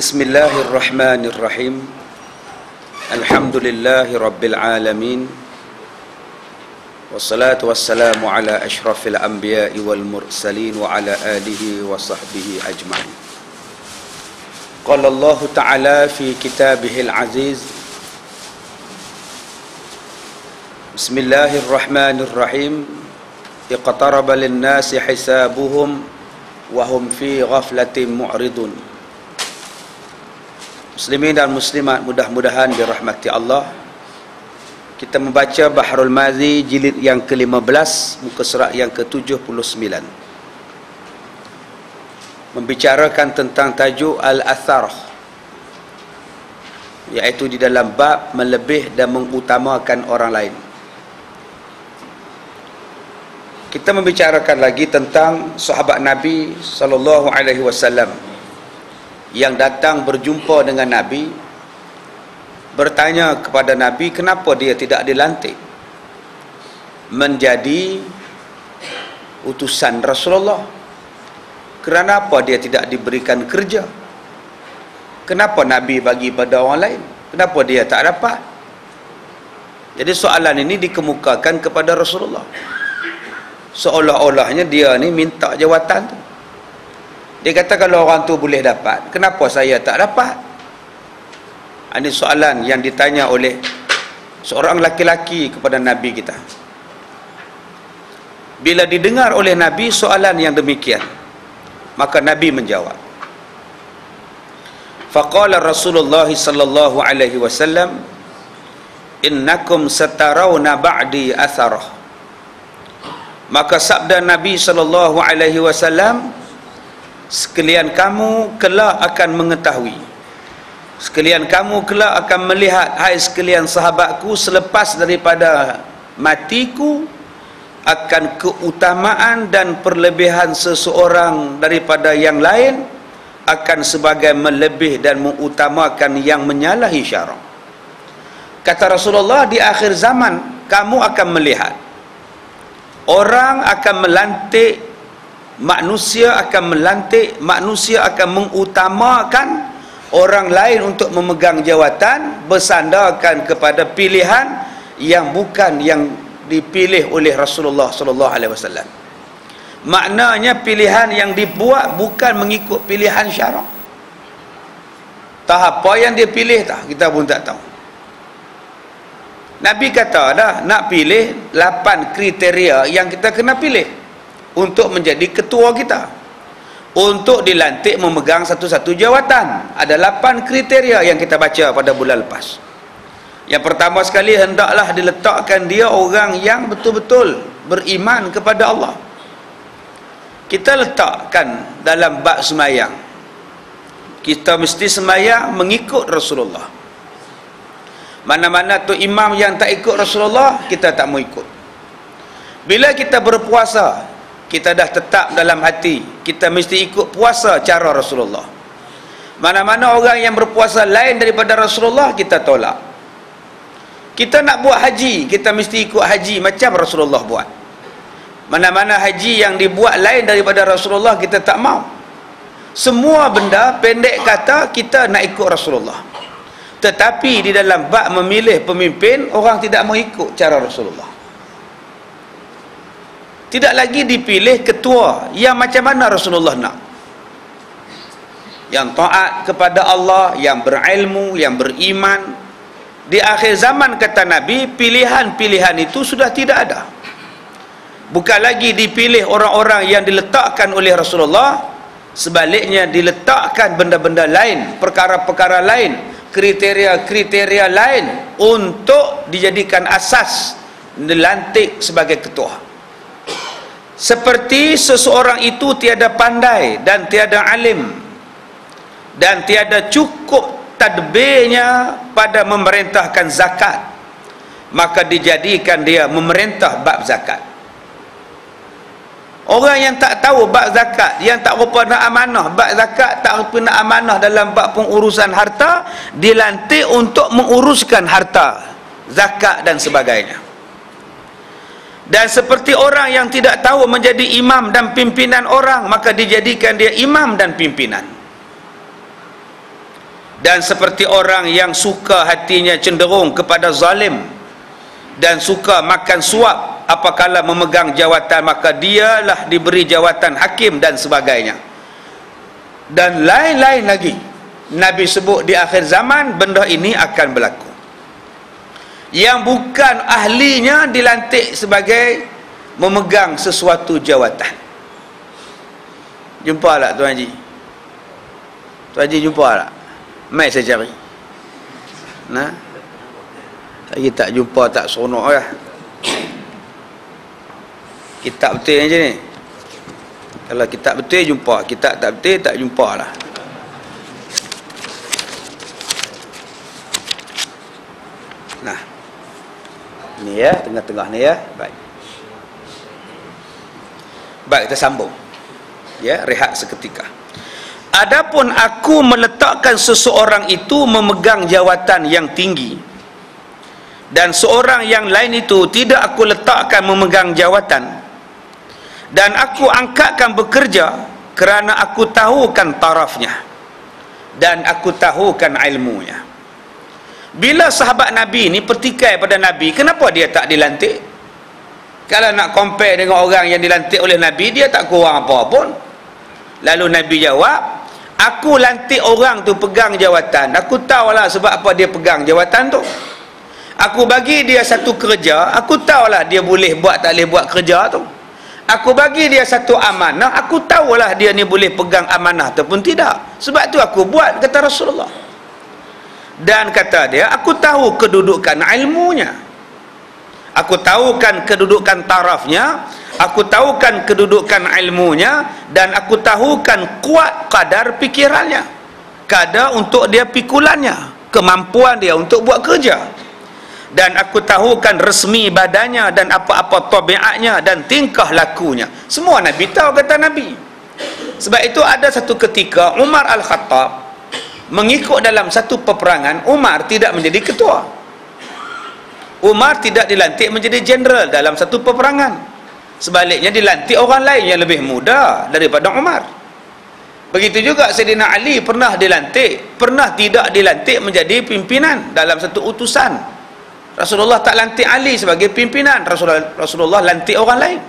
Bismillahirrahmanirrahim. Alhamdulillahi rabbil alamin. Wassalatu wassalamu ala ashrafil anbiya'i wal mursalin wa ala alihi wa sahbihi ajma'in. Qala Allah Ta'ala fi kitabihil aziz. Bismillahirrahmanirrahim. Iqtaraba lin-nasi hisabuhum wa hum fi ghaflatin mu'ridun. Muslimin dan muslimat, mudah-mudahan dirahmati Allah. Kita membaca Bahrul Mazi jilid yang ke-15, muka surat yang ke-79, membicarakan tentang tajuk Al-Athar, iaitu di dalam bab melebih dan mengutamakan orang lain. Kita membicarakan lagi tentang sahabat Nabi SAW yang datang berjumpa dengan Nabi, bertanya kepada Nabi kenapa dia tidak dilantik menjadi utusan Rasulullah, kerana apa dia tidak diberikan kerja, kenapa Nabi bagi pada orang lain, kenapa dia tak dapat. Jadi soalan ini dikemukakan kepada Rasulullah, seolah-olahnya dia ni minta jawatan tu. Dia kata kalau orang tu boleh dapat, kenapa saya tak dapat? Ini soalan yang ditanya oleh seorang laki-laki kepada Nabi kita. Bila didengar oleh Nabi soalan yang demikian, maka Nabi menjawab. Faqala Rasulullah sallallahu alaihi wasallam, innakum satarawna ba'di atharah. Maka sabda Nabi sallallahu alaihi wasallam, sekalian kamu kelak akan mengetahui, sekalian kamu kelak akan melihat, hai sekalian sahabatku, selepas daripada matiku, akan keutamaan dan perlebihan seseorang daripada yang lain akan sebagai melebih dan mengutamakan yang menyalahi syarak. Kata Rasulullah, di akhir zaman kamu akan melihat orang akan melantik, manusia akan melantik, manusia akan mengutamakan orang lain untuk memegang jawatan bersandarkan kepada pilihan yang bukan yang dipilih oleh Rasulullah sallallahu alaihi wasallam. Maknanya pilihan yang dibuat bukan mengikut pilihan syarak. Tahap apa yang dia pilih tak, kita pun tak tahu. Nabi kata dah, nak pilih 8 kriteria yang kita kena pilih untuk menjadi ketua kita, untuk dilantik memegang satu-satu jawatan. Ada 8 kriteria yang kita baca pada bulan lepas. Yang pertama sekali, hendaklah diletakkan dia orang yang betul-betul beriman kepada Allah. Kita letakkan dalam bab semayang, kita mesti semayang mengikut Rasulullah. Mana-mana tu imam yang tak ikut Rasulullah, kita tak mau ikut. Bila kita berpuasa, kita dah tetap dalam hati kita mesti ikut puasa cara Rasulullah. Mana-mana orang yang berpuasa lain daripada Rasulullah, kita tolak. Kita nak buat haji, kita mesti ikut haji macam Rasulullah buat. Mana-mana haji yang dibuat lain daripada Rasulullah, kita tak mau. Semua benda pendek kata kita nak ikut Rasulullah. Tetapi di dalam bab memilih pemimpin, orang tidak mau ikut cara Rasulullah. Tidak lagi dipilih ketua yang macam mana Rasulullah nak, yang taat kepada Allah, yang berilmu, yang beriman. Di akhir zaman, kata Nabi, pilihan-pilihan itu sudah tidak ada. Bukan lagi dipilih orang-orang yang diletakkan oleh Rasulullah, sebaliknya diletakkan benda-benda lain, perkara-perkara lain, kriteria-kriteria lain untuk dijadikan asas dilantik sebagai ketua. Seperti seseorang itu tiada pandai dan tiada alim dan tiada cukup tadbirnya pada memerintahkan zakat, maka dijadikan dia memerintah bab zakat. Orang yang tak tahu bab zakat, yang tak rupa nak amanah bab zakat, tak rupa nak amanah dalam bab pengurusan harta, dilantik untuk menguruskan harta, zakat dan sebagainya. Dan seperti orang yang tidak tahu menjadi imam dan pimpinan orang, maka dijadikan dia imam dan pimpinan. Dan seperti orang yang suka hatinya cenderung kepada zalim dan suka makan suap apabila memegang jawatan, maka dialah diberi jawatan hakim dan sebagainya. Dan lain-lain lagi Nabi sebut di akhir zaman benda ini akan berlaku. Yang bukan ahlinya dilantik sebagai memegang sesuatu jawatan. Jumpa tak Tuan Haji? Tuan Haji jumpa tak? Mai saya cari. Nah, lagi tak jumpa, tak seronok lah. Kitab betul je ni. Kalau kitab betul jumpa, kitab tak betul tak jumpa lah. Nah, ni ya, tengah-tengah ni ya. Baik. Baik, kita sambung. Ya, rehat seketika. Adapun aku meletakkan seseorang itu memegang jawatan yang tinggi, dan seorang yang lain itu tidak aku letakkan memegang jawatan, dan aku angkatkan bekerja kerana aku tahukan tarafnya dan aku tahukan ilmunya. Bila sahabat Nabi ni pertikai pada Nabi, kenapa dia tak dilantik? Kalau nak compare dengan orang yang dilantik oleh Nabi, dia tak kurang apa pun. Lalu Nabi jawab, aku lantik orang tu pegang jawatan, aku tahulah sebab apa dia pegang jawatan tu. Aku bagi dia satu kerja, aku tahulah dia boleh buat tak boleh buat kerja tu. Aku bagi dia satu amanah, aku tahulah dia ni boleh pegang amanah ataupun tidak. Sebab tu aku buat, kata Rasulullah. Dan kata dia, aku tahu kedudukan ilmunya, aku tahukan kedudukan tarafnya, aku tahukan kedudukan ilmunya, dan aku tahukan kuat kadar fikirannya, kadar untuk dia pikulannya, kemampuan dia untuk buat kerja. Dan aku tahukan resmi badannya dan apa-apa tabiatnya dan tingkah lakunya. Semua Nabi tahu, kata Nabi. Sebab itu ada satu ketika Umar Al-Khattab mengikut dalam satu peperangan, Umar tidak menjadi ketua. Umar tidak dilantik menjadi jenderal dalam satu peperangan. Sebaliknya dilantik orang lain yang lebih muda daripada Umar. Begitu juga Sayyidina Ali pernah dilantik, pernah tidak dilantik menjadi pimpinan dalam satu utusan. Rasulullah tak lantik Ali sebagai pimpinan, Rasulullah lantik orang lain.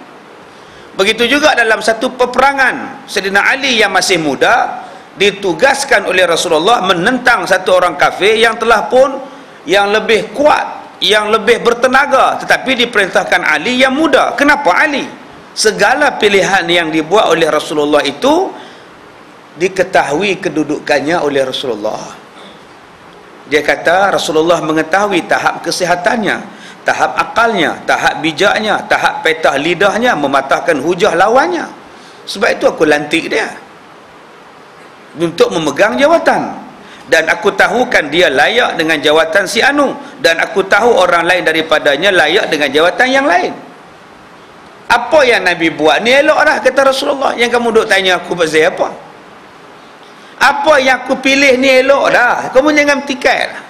Begitu juga dalam satu peperangan, Sayyidina Ali yang masih muda ditugaskan oleh Rasulullah menentang satu orang kafir yang telah pun yang lebih kuat, yang lebih bertenaga, tetapi diperintahkan Ali yang muda. Kenapa Ali? Segala pilihan yang dibuat oleh Rasulullah itu diketahui kedudukannya oleh Rasulullah. Dia kata Rasulullah mengetahui tahap kesihatannya, tahap akalnya, tahap bijaknya, tahap petah lidahnya, mematahkan hujah lawannya. Sebab itu aku lantik dia untuk memegang jawatan, dan aku tahukan dia layak dengan jawatan si anu, dan aku tahu orang lain daripadanya layak dengan jawatan yang lain. Apa yang Nabi buat ni elok dah, kata Rasulullah. Yang kamu duk tanya aku pasal apa? Apa yang aku pilih ni elok dah, kamu jangan tikai lah.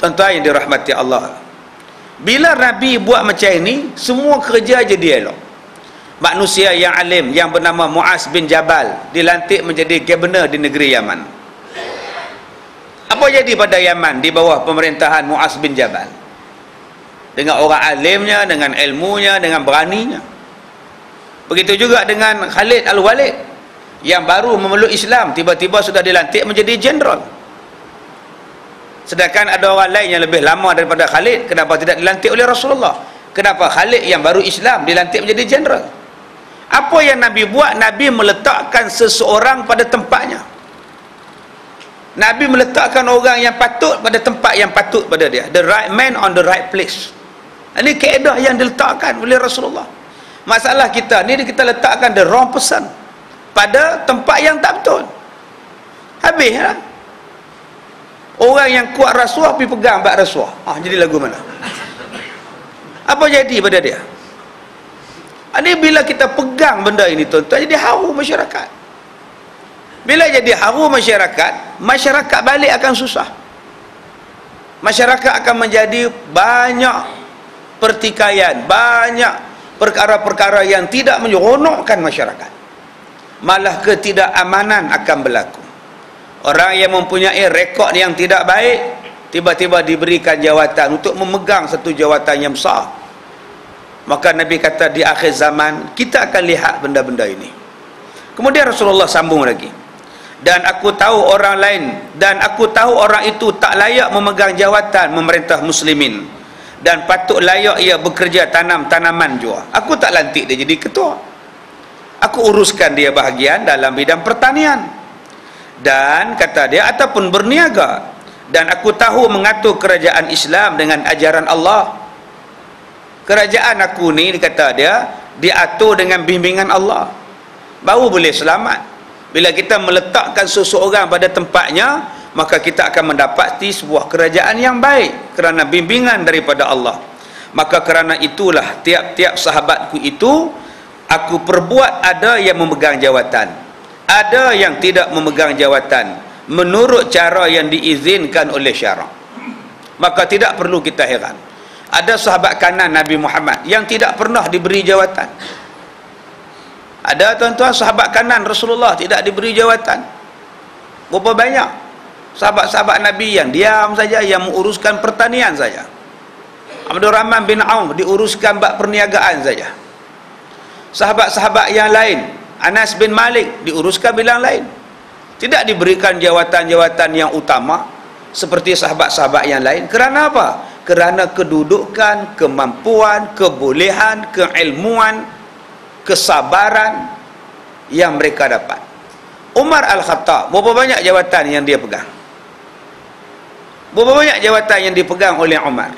Tuan-tuan yang dirahmati Allah, bila Nabi buat macam ini, semua kerja jadi elok. Manusia yang alim yang bernama Muaz bin Jabal dilantik menjadi gubernur di negeri Yaman. Apa jadi pada Yaman di bawah pemerintahan Muaz bin Jabal? Dengan orang alimnya, dengan ilmunya, dengan beraninya. Begitu juga dengan Khalid Al-Walid yang baru memeluk Islam, tiba-tiba sudah dilantik menjadi jenderal. Sedangkan ada orang lain yang lebih lama daripada Khalid, kenapa tidak dilantik oleh Rasulullah? Kenapa Khalid yang baru Islam dilantik menjadi jenderal? Apa yang Nabi buat? Nabi meletakkan seseorang pada tempatnya. Nabi meletakkan orang yang patut pada tempat yang patut pada dia. The right man on the right place. Ini kaedah yang diletakkan oleh Rasulullah. Masalah kita ni, kita letakkan the wrong person pada tempat yang tak betul. Habis lah. Orang yang kuat rasuah pergi pegang bak rasuah. Jadi lagu mana? Apa jadi pada dia? Ini bila kita pegang benda ini, tuan-tuan, jadi haru masyarakat. Bila jadi haru masyarakat, masyarakat balik akan susah. Masyarakat akan menjadi banyak pertikaian, banyak perkara-perkara yang tidak menyeronokkan masyarakat. Malah ketidakamanan akan berlaku. Orang yang mempunyai rekod yang tidak baik tiba-tiba diberikan jawatan untuk memegang satu jawatan yang besar. Maka Nabi kata di akhir zaman kita akan lihat benda-benda ini. Kemudian Rasulullah sambung lagi, dan aku tahu orang itu tak layak memegang jawatan memerintah muslimin, dan patut layak ia bekerja tanam tanaman jua. Aku tak lantik dia jadi ketua, aku uruskan dia bahagian dalam bidang pertanian, dan kata dia ataupun berniaga, dan aku tahu mengatur kerajaan Islam dengan ajaran Allah. Kerajaan aku ni, kata dia, diatur dengan bimbingan Allah, baru boleh selamat. Bila kita meletakkan seseorang pada tempatnya, maka kita akan mendapati sebuah kerajaan yang baik kerana bimbingan daripada Allah. Maka kerana itulah tiap-tiap sahabatku itu aku perbuat ada yang memegang jawatan, ada yang tidak memegang jawatan menurut cara yang diizinkan oleh syarak. Maka tidak perlu kita heran, ada sahabat kanan Nabi Muhammad yang tidak pernah diberi jawatan. Ada tuan-tuan sahabat kanan Rasulullah tidak diberi jawatan. Berapa banyak sahabat-sahabat Nabi yang diam saja, yang menguruskan pertanian saja. Abdul Rahman bin Auf diuruskan bab perniagaan saja. Sahabat-sahabat yang lain, Anas bin Malik diuruskan bidang lain, tidak diberikan jawatan-jawatan yang utama seperti sahabat-sahabat yang lain. Kerana apa? Kerana kedudukan, kemampuan, kebolehan, keilmuan, kesabaran yang mereka dapat. Umar Al-Khattab, berapa banyak jawatan yang dia pegang? Berapa banyak jawatan yang dipegang oleh Umar?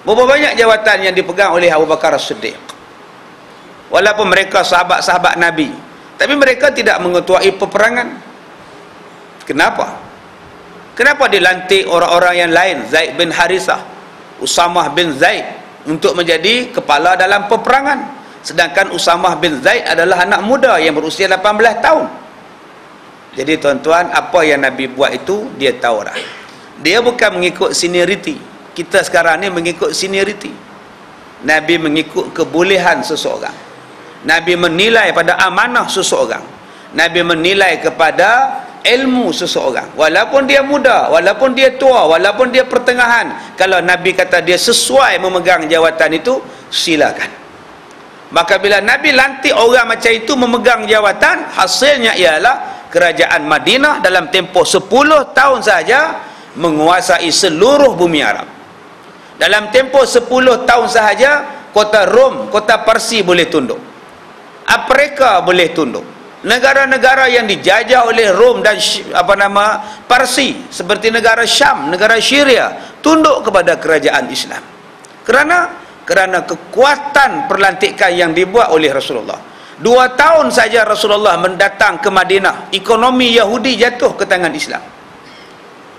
Berapa banyak jawatan yang dipegang oleh Abu Bakar As-Siddiq? Walaupun mereka sahabat-sahabat Nabi, tapi mereka tidak mengetuai peperangan. Kenapa? Kenapa dilantik orang-orang yang lain, Zaid bin Harisah, Usamah bin Zaid, untuk menjadi kepala dalam peperangan, sedangkan Usamah bin Zaid adalah anak muda yang berusia 18 tahun. Jadi tuan-tuan, apa yang Nabi buat itu dia tahu dah. Dia bukan mengikut senioriti. Kita sekarang ni mengikut senioriti. Nabi mengikut kebolehan seseorang. Nabi menilai pada amanah seseorang. Nabi menilai kepada ilmu seseorang. Walaupun dia muda, walaupun dia tua, walaupun dia pertengahan, kalau Nabi kata dia sesuai memegang jawatan itu, silakan. Maka bila Nabi lantik orang macam itu memegang jawatan, hasilnya ialah kerajaan Madinah dalam tempoh 10 tahun saja menguasai seluruh bumi Arab. Dalam tempoh 10 tahun sahaja, kota Rom, kota Parsi boleh tunduk, Afrika boleh tunduk. Negara-negara yang dijajah oleh Rom dan Parsi seperti negara Syam, negara Syria, tunduk kepada kerajaan Islam. Kerana kekuatan perlantikan yang dibuat oleh Rasulullah. 2 tahun saja Rasulullah mendatang ke Madinah, ekonomi Yahudi jatuh ke tangan Islam.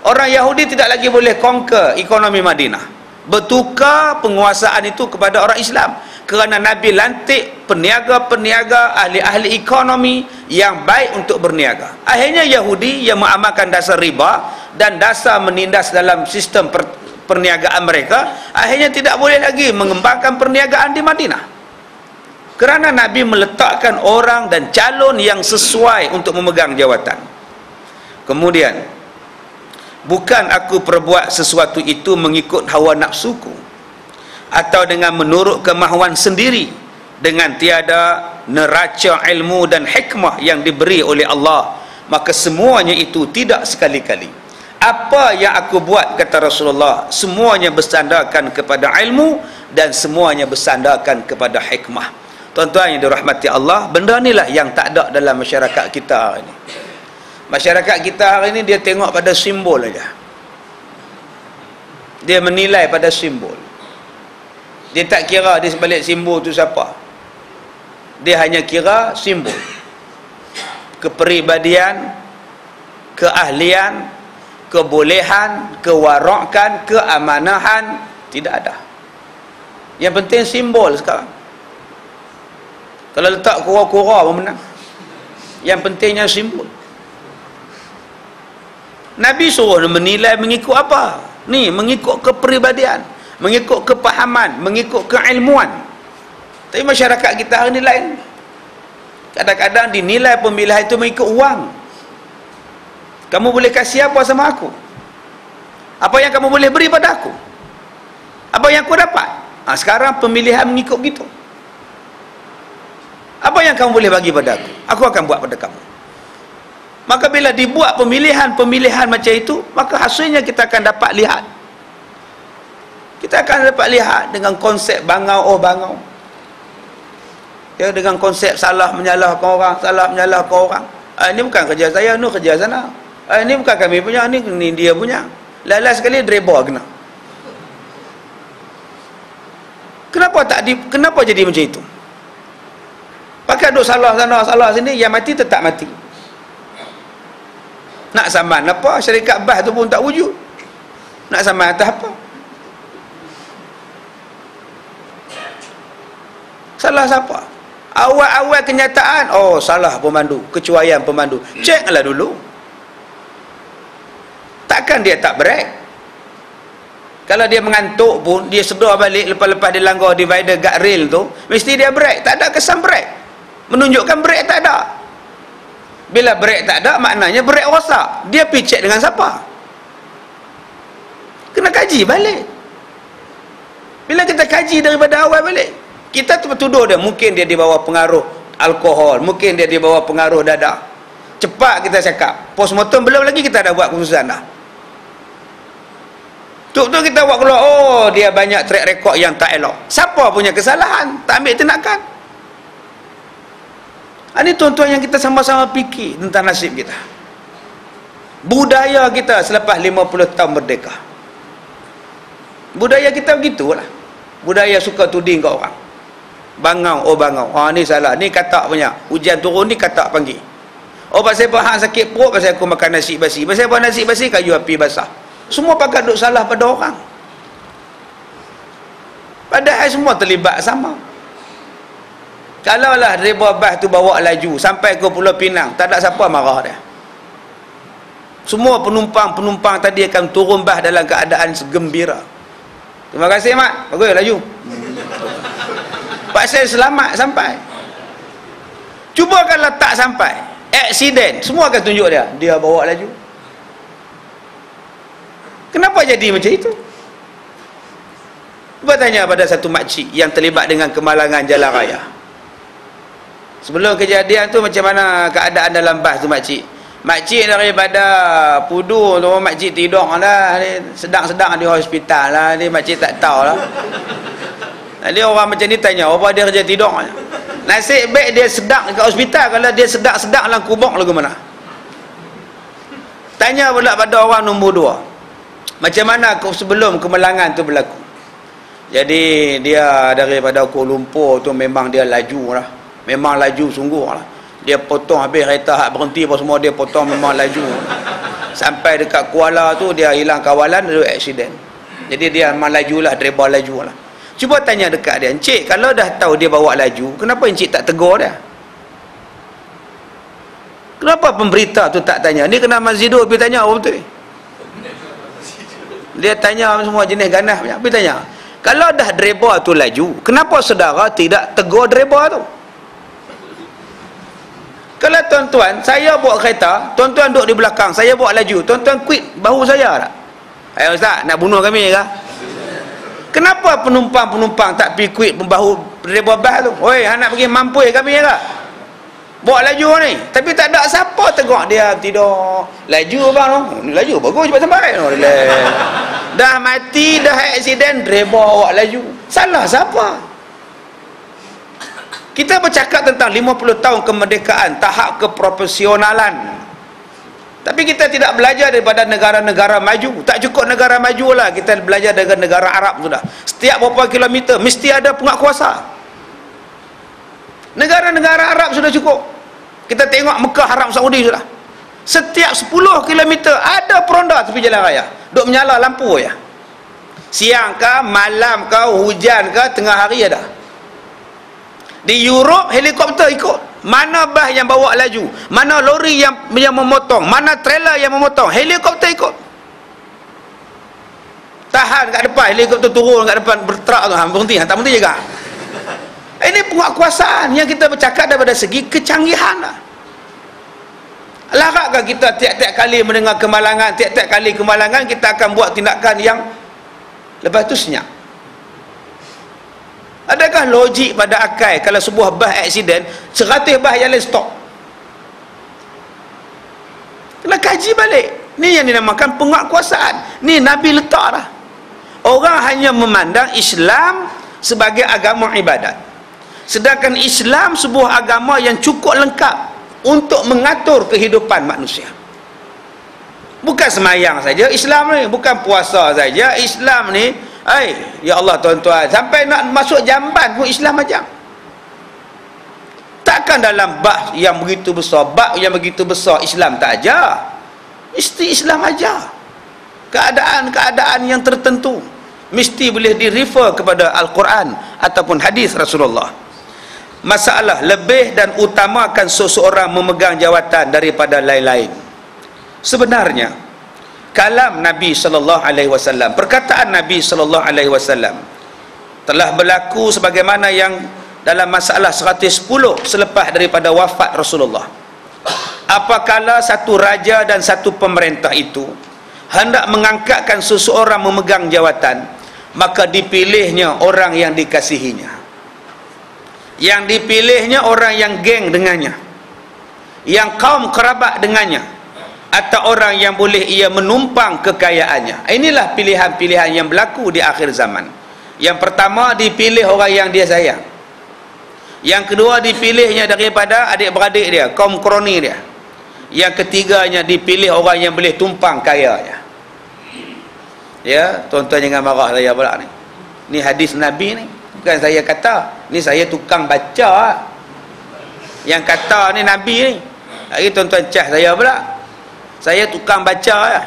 Orang Yahudi tidak lagi boleh conquer ekonomi Madinah, bertukar penguasaan itu kepada orang Islam. Kerana Nabi lantik peniaga-peniaga, ahli-ahli ekonomi yang baik untuk berniaga. Akhirnya Yahudi yang mengamalkan dasar riba dan dasar menindas dalam sistem perniagaan mereka, akhirnya tidak boleh lagi mengembangkan perniagaan di Madinah. Kerana Nabi meletakkan orang dan calon yang sesuai untuk memegang jawatan. Kemudian, bukan aku perbuat sesuatu itu mengikut hawa nafsuku atau dengan menurut kemahuan sendiri, dengan tiada neraca ilmu dan hikmah yang diberi oleh Allah, maka semuanya itu tidak sekali-kali. Apa yang aku buat, kata Rasulullah, semuanya bersandarkan kepada ilmu dan semuanya bersandarkan kepada hikmah. Tuan-tuan yang dirahmati Allah, benda inilah yang tak ada dalam masyarakat kita hari ini. Masyarakat kita hari ini dia tengok pada simbol aja. Dia menilai pada simbol. Dia tak kira di sebalik simbol tu siapa. Dia hanya kira simbol. Kepribadian, keahlian, kebolehan, kewarakan, keamanahan tidak ada. Yang penting simbol sekarang. Kalau letak kura-kura pun menang. Yang pentingnya simbol. Nabi suruh menilai mengikut apa? Ni, mengikut kepribadian, mengikut kepahaman, mengikut keilmuan. Tapi masyarakat kita hari ni lain. Kadang-kadang dinilai pemilihan itu mengikut wang. Kamu boleh kasih apa sama aku? Apa yang kamu boleh beri pada aku? Apa yang aku dapat? Sekarang pemilihan mengikut gitu. Apa yang kamu boleh bagi pada aku? Aku akan buat pada kamu. Maka bila dibuat pemilihan macam itu, maka hasilnya kita akan dapat lihat. Kita akan dapat lihat dengan konsep bangau bangau. Ya, dengan konsep salah menyalahkan orang. Ini bukan kerja saya, ini kerja sana. Ini bukan kami punya, ini dia punya. Last sekali dreba kena. Kenapa jadi macam itu? Pakai duk salah sana, salah sini, yang mati tetap mati. Nak saman apa? Syarikat bas tu pun tak wujud. Nak saman atas apa? Salah siapa? Awal-awal kenyataan, salah pemandu, kecuaian pemandu. Ceklah dulu. Takkan dia tak break? Kalau dia mengantuk pun, dia sedar balik lepas-lepas dia langgar divider guardrail tu, mesti dia break. Tak ada kesan break. Menunjukkan break tak ada. Bila break tak ada, maknanya break rosak. Dia pergi cek dengan siapa? Kena kaji balik. Bila kita kaji daripada awal balik, kita tertuduh dia, mungkin dia di bawah pengaruh alkohol, mungkin dia di bawah pengaruh dadah. Cepat kita cakap. Postmortem belum lagi kita dah buat keputusan dah. Tuk-tuk kita buat keluar, dia banyak track record yang tak elok. Siapa punya kesalahan? Tak ambil tindakan. Ini tuan-tuan yang kita sama-sama fikir tentang nasib kita. Budaya kita selepas 50 tahun merdeka. Budaya kita begitulah. Budaya suka tuding ke orang. Bangau, bangau. Ni salah. Ni katak punya. Hujan turun ni katak panggil. Pasal apa hang sakit perut, pasal aku makan nasi basi. Pasal apa nasi basi, kayu api basah. Semua pakai duk salah pada orang. Padahal semua terlibat sama. Kalaulah driver bas tu bawa laju sampai ke Pulau Pinang, tak ada siapa marah dia. Semua penumpang tadi akan turun bas dalam keadaan segembira. Terima kasih mak, bagus laju. Pasal selamat sampai. Cuba kalau tak sampai, aksiden, semua akan tunjuk dia bawa laju. Kenapa jadi macam itu? Cuba tanya pada satu makcik yang terlibat dengan kemalangan jalan raya. Sebelum kejadian tu macam mana keadaan dalam bas tu makcik? Makcik daripada Pudu tu, makcik tidur lah. Sedang-sedang di hospital lah. Dia makcik tak tahu lah. Jadi orang macam ni tanya, apa dia kerja tidur? Nasib baik dia sedang dekat hospital. Kalau dia sedang-sedang dalam kubur lagu mana? Tanya pula pada orang nombor 2. Macam mana sebelum kemalangan tu berlaku? Jadi dia daripada Kuala Lumpur tu memang dia laju lah. Memang laju sungguh lah. Dia potong habis kereta hak berhenti apa semua dia potong, memang laju. Sampai dekat Kuala tu dia hilang kawalan, dia aksiden. Jadi dia memang laju lah, driver laju lah. Cuba tanya dekat dia, encik kalau dah tahu dia bawa laju, kenapa encik tak tegur dia? Kenapa pemberita tu tak tanya? Ni kena Masjidul pergi tanya apa betul? Dia tanya semua jenis ganas punya. Pergi tanya, kalau dah driver tu laju, kenapa saudara tidak tegur driver tu? Kalau tuan-tuan, saya bawa kereta, tuan-tuan duduk di belakang, saya bawa laju, tuan-tuan quit bahu saya tak? Ustaz, nak bunuh kami ke? Kenapa penumpang-penumpang tak pergi quit bahu driver bas tu? Oi, nak pergi mampui kami ke? Bawa laju ni. Tapi tak ada siapa tegur dia tidur. Laju bang tu. Laju bagus cepat sampai. Dah mati, dah aksiden, driver bawa laju. Salah siapa? Kita bercakap tentang 50 tahun kemerdekaan, tahap keprofesionalan. Tapi kita tidak belajar daripada negara-negara maju. Tak cukup negara maju lah, kita belajar dengan negara Arab sudah. Setiap berapa kilometer mesti ada penguatkuasa. Negara-negara Arab sudah cukup. Kita tengok Mekah, Arab Saudi sudah. Setiap 10 kilometer ada peronda tepi jalan raya. Duk menyala lampu ya. Siang ke, malam ke, hujan ke, tengah hari ada. Di Europe helikopter ikut. Mana bas yang bawa laju, mana lori yang memotong, mana trailer yang memotong, helikopter ikut. Tahan kat depan, helikopter turun kat depan berterak tu, berhenti, tak berhenti juga. Ini penguatkuasaan yang kita bercakap daripada segi kecanggihan lah. Larakkah kita tiap-tiap kali mendengar kemalangan, tiap-tiap kali kemalangan kita akan buat tindakan yang lepas tu senyap? Adakah logik pada akal kalau sebuah bas aksiden 100 bas jalan stop? Kena kaji balik. Ni yang dinamakan penguatkuasaan. Ni Nabi letak dah. Orang hanya memandang Islam sebagai agama ibadat, sedangkan Islam sebuah agama yang cukup lengkap untuk mengatur kehidupan manusia. Bukan semayang saja Islam ni, bukan puasa saja Islam ni. Ya Allah tuan-tuan, sampai nak masuk jamban pun Islam ajar. Takkan dalam bab yang begitu besar Islam tak ajar? Mesti Islam ajar. Keadaan-keadaan yang tertentu mesti boleh direfer kepada Al-Quran ataupun hadis Rasulullah. Masalah lebih dan utamakan seseorang memegang jawatan daripada lain-lain. Sebenarnya kalam Nabi SAW, perkataan Nabi SAW telah berlaku sebagaimana yang dalam masalah 110 selepas daripada wafat Rasulullah. Apakala satu raja dan satu pemerintah itu hendak mengangkatkan seseorang memegang jawatan, maka dipilihnya orang yang dikasihinya. Yang dipilihnya orang yang geng dengannya, yang kaum kerabat dengannya, atau orang yang boleh ia menumpang kekayaannya. Inilah pilihan-pilihan yang berlaku di akhir zaman. Yang pertama, dipilih orang yang dia sayang. Yang kedua, dipilihnya daripada adik-beradik dia, kaum kroni dia. Yang ketiganya, dipilih orang yang boleh tumpang kayanya. Ya, tuan-tuan jangan marah saya pula ni. Ni hadis Nabi ni, bukan saya kata. Ni saya tukang baca. Yang kata ni Nabi ni. Hari tuan-tuan cas saya pula. Saya tukang baca lah.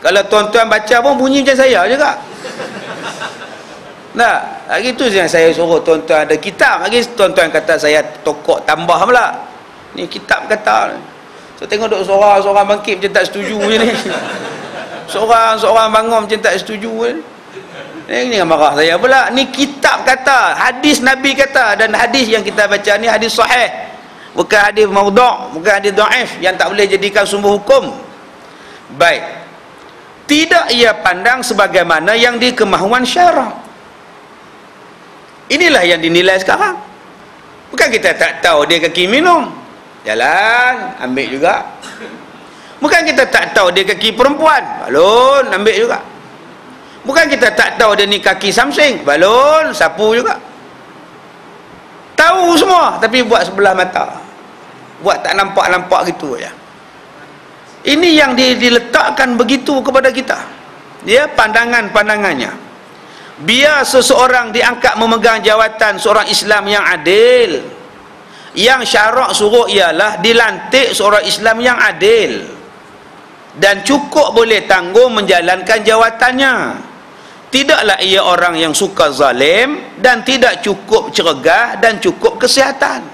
Kalau tuan-tuan baca pun bunyi macam saya juga. Nah, hari tu yang saya suruh tuan-tuan ada kitab. Hari tuan-tuan kata saya tokok tambah pula. Ni kitab kata. So tengok duk seorang-seorang bangkit macam tak setuju je ni. Seorang-seorang bangun macam tak setuju je. Ini jangan marah saya pula. Ni kitab kata, hadis Nabi kata, dan hadis yang kita baca ni hadis sahih. Bukan hadis maudhu', bukan hadis dhaif yang tak boleh jadikan sumber hukum. Baik. Tidak ia pandang sebagaimana yang dikemahuan syarak. Inilah yang dinilai sekarang. Bukan kita tak tahu dia kaki minum, jalan, ambil juga. Bukan kita tak tahu dia kaki perempuan, balon, ambil juga. Bukan kita tak tahu dia ni kaki samsing, balon, sapu juga. Tahu semua, tapi buat sebelah mata. Buat tak nampak-nampak gitu ya. Ini yang diletakkan begitu kepada kita. Ya, pandangan-pandangannya. Biar seseorang diangkat memegang jawatan seorang Islam yang adil. Yang syarak suruh ialah dilantik seorang Islam yang adil dan cukup boleh tanggung menjalankan jawatannya. Tidaklah ia orang yang suka zalim dan tidak cukup cergah dan cukup kesihatan.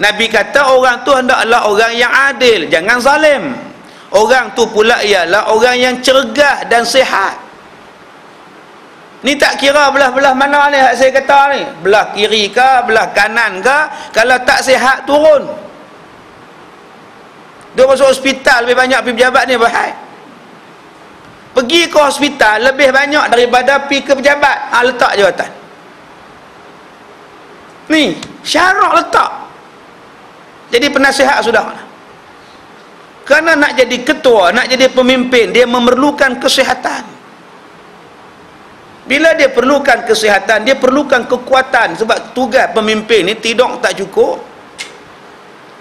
Nabi kata orang tu hendaklah orang yang adil, jangan zalim. Orang tu pula ialah orang yang cergah dan sihat. Ni tak kira belah-belah mana ni saya kata ni, belah kiri ke, belah kanan ke, kalau tak sihat turun. Dia masuk hospital lebih banyak pergi pejabat ni bahaya. Pergi ke hospital lebih banyak daripada pergi ke pejabat. Letak jawatan ni syarak letak jadi penasihat sudah. Kerana nak jadi ketua, nak jadi pemimpin, dia memerlukan kesihatan. Bila dia perlukan kesihatan, dia perlukan kekuatan. Sebab tugas pemimpin ni tidur tak cukup.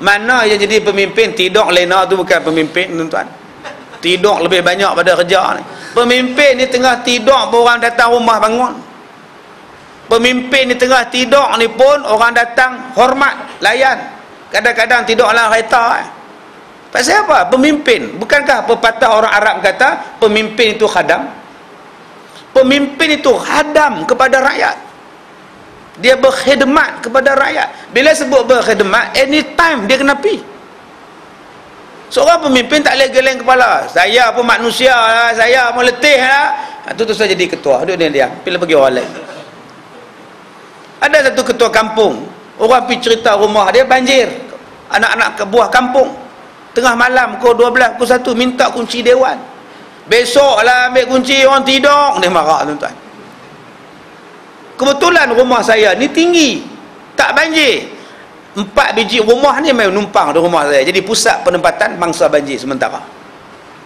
Mana yang jadi pemimpin tidur lena tu bukan pemimpin, tuan-tuan. Tidur lebih banyak pada kerja ni. Pemimpin ni tengah tidur pun orang datang rumah bangun. Pemimpin ni tengah tidur ni pun orang datang hormat, layan. Kadang-kadang tidur dalam kereta. Pasal apa? Pemimpin. Bukankah pepatah orang Arab kata pemimpin itu khadam? Pemimpin itu khadam kepada rakyat. Dia berkhidmat kepada rakyat. Bila sebut berkhidmat, anytime dia kena pergi. Seorang pemimpin tak boleh geleng kepala. Saya pun manusia lah, saya pun letih lah. Itu tu saya jadi ketua. Duduk dia diam. Bila pergi orang lain. Ada satu ketua kampung. Orang pergi cerita rumah dia banjir. Anak-anak ke buah kampung. Tengah malam pukul 12, pukul 1 minta kunci dewan. Besoklah ambil kunci, orang tidur. Dia marah tuan-tuan. Kebetulan rumah saya ni tinggi, tak banjir. 4 biji rumah ni memang numpang di rumah saya. Jadi pusat penempatan mangsa banjir sementara.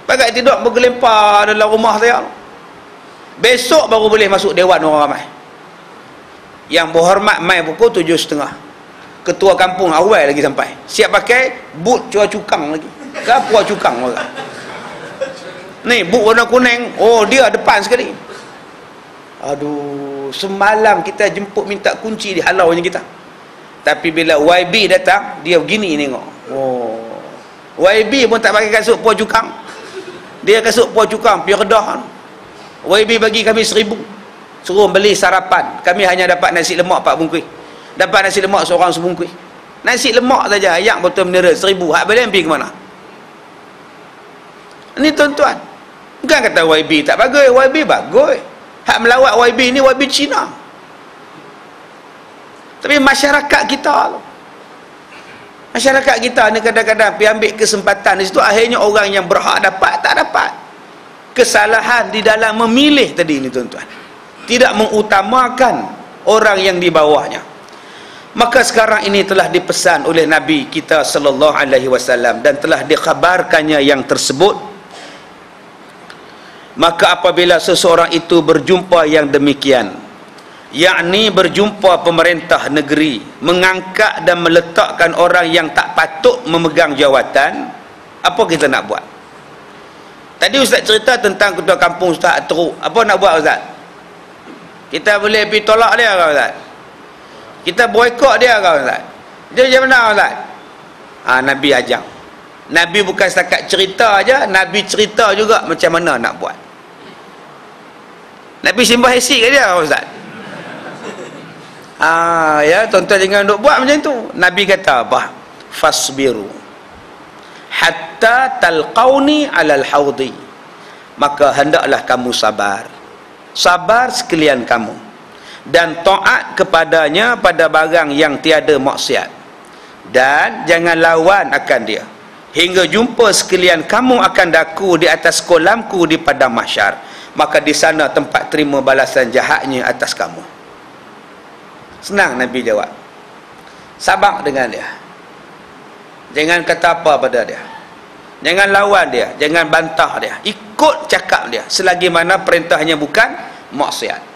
Pakai tidur bergelempar dalam rumah saya. Besok baru boleh masuk dewan orang ramai. Yang berhormat mai pukul 7.30. Ketua kampung awal lagi sampai. Siap pakai boot cuar cukang lagi. Kapua cukang orang. Ni boot warna kuning. Oh, dia depan sekali. Aduh, semalam kita jemput minta kunci dihalaunya kita. Tapi bila YB datang, dia begini tengok. Oh. YB pun tak pakai kasut puan cukang. Dia kasut puan cukang, pergi redah. YB bagi kami 1,000. Suruh beli sarapan. Kami hanya dapat nasi lemak 4 bungkus. Dapat nasi lemak seorang sebungkus. Nasi lemak saja, ayak botol mineral 1,000. Hak balik pergi ke mana? Ini tuan-tuan. Bukan kata YB tak bagus. YB bagus. Hak melawat YB ni YB Cina. Tapi masyarakat kita ni kadang-kadang pergi ambil kesempatan di situ, akhirnya orang yang berhak dapat tak dapat. Kesalahan di dalam memilih tadi ni tuan-tuan, tidak mengutamakan orang yang di bawahnya. Maka sekarang ini telah dipesan oleh Nabi kita sallallahu alaihi wasallam dan telah dikhabarkannya yang tersebut. Maka apabila seseorang itu berjumpa yang demikian, yakni berjumpa pemerintah negeri mengangkat dan meletakkan orang yang tak patut memegang jawatan, apa kita nak buat? Tadi Ustaz cerita tentang ketua kampung Ustaz teruk. Apa nak buat Ustaz? Kita boleh pergi tolak dia ke Ustaz? Kita boikot dia ke Ustaz? Dia macam mana Ustaz? Nabi ajar. Nabi bukan setakat cerita aja, Nabi cerita juga macam mana nak buat. Nabi simbah hesik ke dia Ustaz? Ya, tuan-tuan jangan duk buat macam tu. Nabi kata apa? Fasbiru hatta talqauni alal haudi. Maka hendaklah kamu sabar. Sabar sekalian kamu. Dan taat kepadanya pada barang yang tiada maksiat. Dan jangan lawan akan dia. Hingga jumpa sekalian kamu akan daku di atas kolamku di padang mahsyar. Maka di sana tempat terima balasan jahatnya atas kamu. Senang Nabi jawab. Sabar dengan dia. Jangan kata apa pada dia. Jangan lawan dia. Jangan bantah dia. Ikut cakap dia. Selagi mana perintahnya bukan maksiat.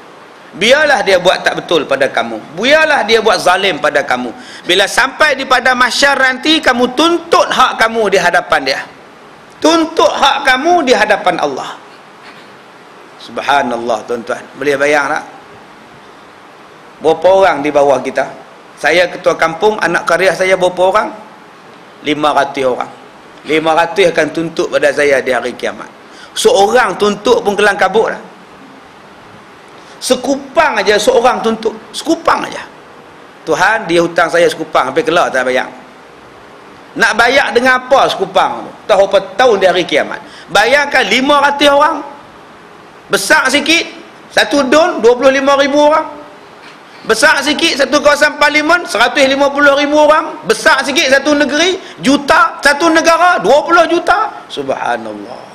Biarlah dia buat tak betul pada kamu. Biarlah dia buat zalim pada kamu. Bila sampai di padang mahsyar nanti, kamu tuntut hak kamu di hadapan dia. Tuntut hak kamu di hadapan Allah. Subhanallah tuan-tuan. Boleh bayang tak? Berapa orang di bawah kita? Saya ketua kampung, anak karya saya berapa orang? 500 orang. 500 akan tuntut pada saya di hari kiamat. Seorang tuntut pun kelang kabut lah. Sekupang aja seorang tuntut. Sekupang aja. Tuhan, dia hutang saya sekupang. Sampai kelak tak bayar. Nak bayar dengan apa sekupang tu? Tahu apa tahun di hari kiamat. Bayangkan 500 orang. Besar sikit, satu don 25,000 orang. Besar sikit satu kawasan parlimen 150,000 orang. Besar sikit satu negeri juta, satu negara 20 juta. Subhanallah.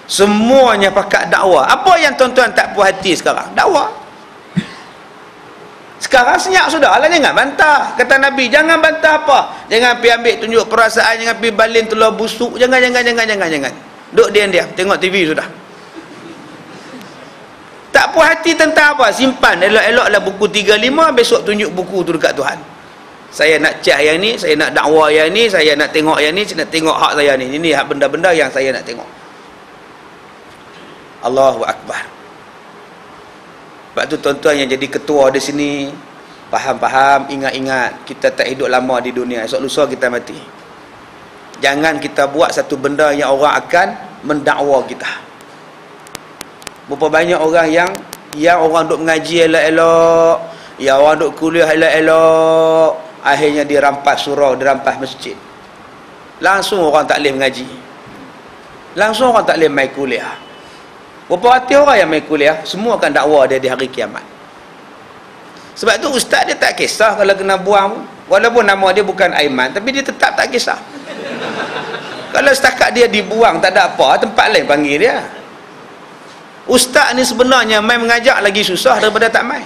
Semuanya pakat dakwah. Apa yang tuan-tuan tak puas hati sekarang? Dakwah. Sekarang senyap sudah lah, jangan bantah. Kata Nabi, jangan bantah apa? Jangan pergi ambil tunjuk perasaan, jangan pergi balin telur busuk. Jangan. Duduk diam-diam, tengok TV sudah. Tak puas hati tentang apa? Simpan elok-eloklah buku 35, besok tunjuk buku tu dekat Tuhan. Saya nak cah yang ni, saya nak dakwah yang ni, saya nak tengok yang ni, saya nak tengok hak saya ni. Ini hak benda-benda yang saya nak tengok. Allahu Akbar. Sebab tu tuan-tuan yang jadi ketua di sini, faham-faham, ingat-ingat, kita tak hidup lama di dunia. Esok lusa kita mati. Jangan kita buat satu benda yang orang akan mendakwa kita. Berapa banyak orang yang orang duk mengaji elok-elok, yang orang duk kuliah elok-elok, akhirnya dirampas surau, dirampas masjid. Langsung orang tak boleh mengaji. Langsung orang tak boleh mai kuliah. Berapa ratus orang yang mai kuliah, semua akan dakwa dia di hari kiamat. Sebab tu ustaz dia tak kisah kalau kena buang. Walaupun nama dia bukan Aiman, tapi dia tetap tak kisah. Kalau setakat dia dibuang tak ada apa, tempat lain panggil dia. Ustaz ni sebenarnya main mengajak lagi susah daripada tak main.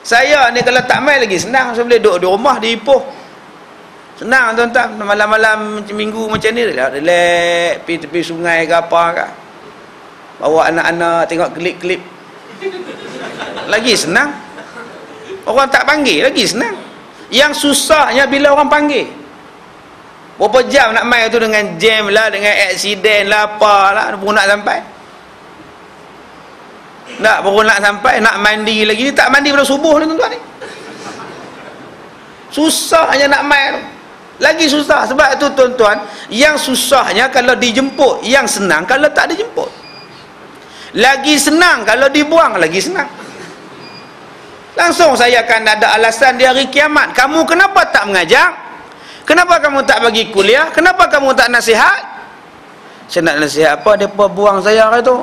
Saya ni kalau tak main lagi senang, saya boleh duduk di rumah di Ipoh. Senang tuan-tuan, malam-malam minggu macam ni relax, pergi tepi sungai ke apa ke. Bawa anak-anak tengok klip-klip. Lagi senang. Orang tak panggil lagi senang. Yang susahnya bila orang panggil. Berapa jam nak main tu dengan jam lah, dengan aksiden lah, apalah, baru nak sampai. Baru nak sampai, nak mandi lagi. Tak mandi pada subuh ni tuan-tuan ni. Susahnya nak main tu. Lagi susah. Sebab tu tuan-tuan, yang susahnya kalau dijemput, yang senang kalau tak dijemput. Lagi senang kalau dibuang, lagi senang. Langsung saya akan ada alasan di hari kiamat. Kamu kenapa tak mengajak? Kenapa kamu tak bagi kuliah? Kenapa kamu tak nasihat? Saya nak nasihat apa? Mereka buang saya hari tu.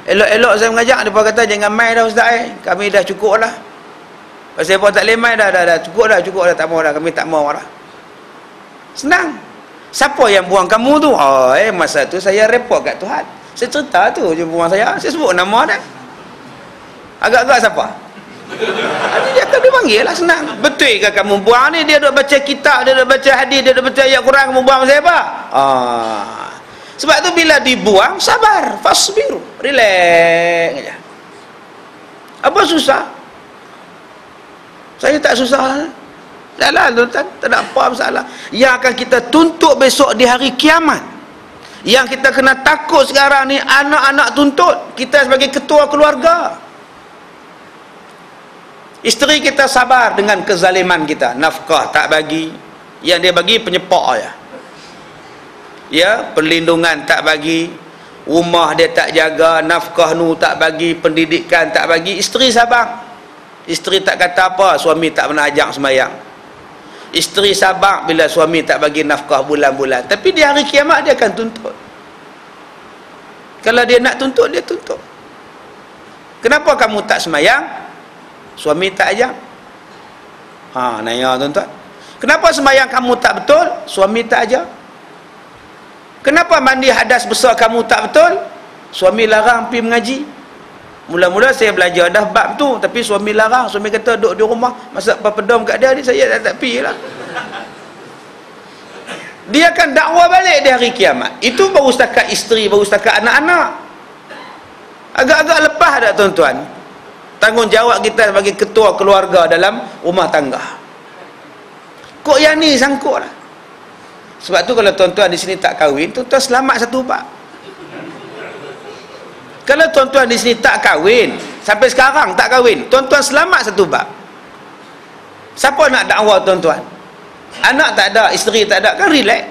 Elok-elok saya mengajak, mereka kata jangan main dah ustaz kami dah cukup lah. Pasal mereka tak boleh main dah cukup dah, tak mau dah, kami tak mau dah. Senang. Siapa yang buang kamu tu? Masa tu saya report kat Tuhan. Saya cerita tu je buang saya sebut nama dah. Agak-agak siapa? Dia akan dipanggil lah, senang. Betul ke kamu buang ni? Dia duk baca kitab, dia duk baca hadis, dia duk baca ayat Quran, kamu buang saya apa? Sebab tu bila dibuang, sabar, fasbiru, relax aja. Apa susah? Saya tak susah. Tak lah tuan-tuan, tak ada apa masalah. Yang akan kita tuntut besok di hari kiamat, yang kita kena takut sekarang ni, anak-anak tuntut kita sebagai ketua keluarga. Isteri kita sabar dengan kezaliman kita, nafkah tak bagi, yang dia bagi penyepak aja. Ya, perlindungan tak bagi, rumah dia tak jaga, nafkah nu tak bagi, pendidikan tak bagi. Isteri sabar. Isteri tak kata apa, suami tak pernah ajak sembahyang. Isteri sabar bila suami tak bagi nafkah bulan-bulan. Tapi di hari kiamat dia akan tuntut. Kalau dia nak tuntut, dia tuntut. Kenapa kamu tak sembahyang? Suami tak ajak. Nanya tuan-tuan. Kenapa sembahyang kamu tak betul? Suami tak ajak. Kenapa mandi hadas besar kamu tak betul? Suami larang pergi mengaji. Mula-mula saya belajar dah bab tu, tapi suami larang. Suami kata duduk di rumah, masak papedom kat dia, saya tak pergi lah. Dia akan dakwah balik di hari kiamat. Itu baru setakat isteri, baru setakat anak-anak. Agak-agak lepas tak tuan-tuan tanggungjawab kita sebagai ketua keluarga dalam rumah tangga? Kok yang ni sangkut lah. Sebab tu kalau tuan-tuan di sini tak kahwin, tuan-tuan selamat satu bab. Kalau tuan-tuan di sini tak kahwin, sampai sekarang tak kahwin, tuan-tuan selamat satu bab. Siapa nak dakwah tuan-tuan? Anak tak ada, isteri tak ada, kan relax.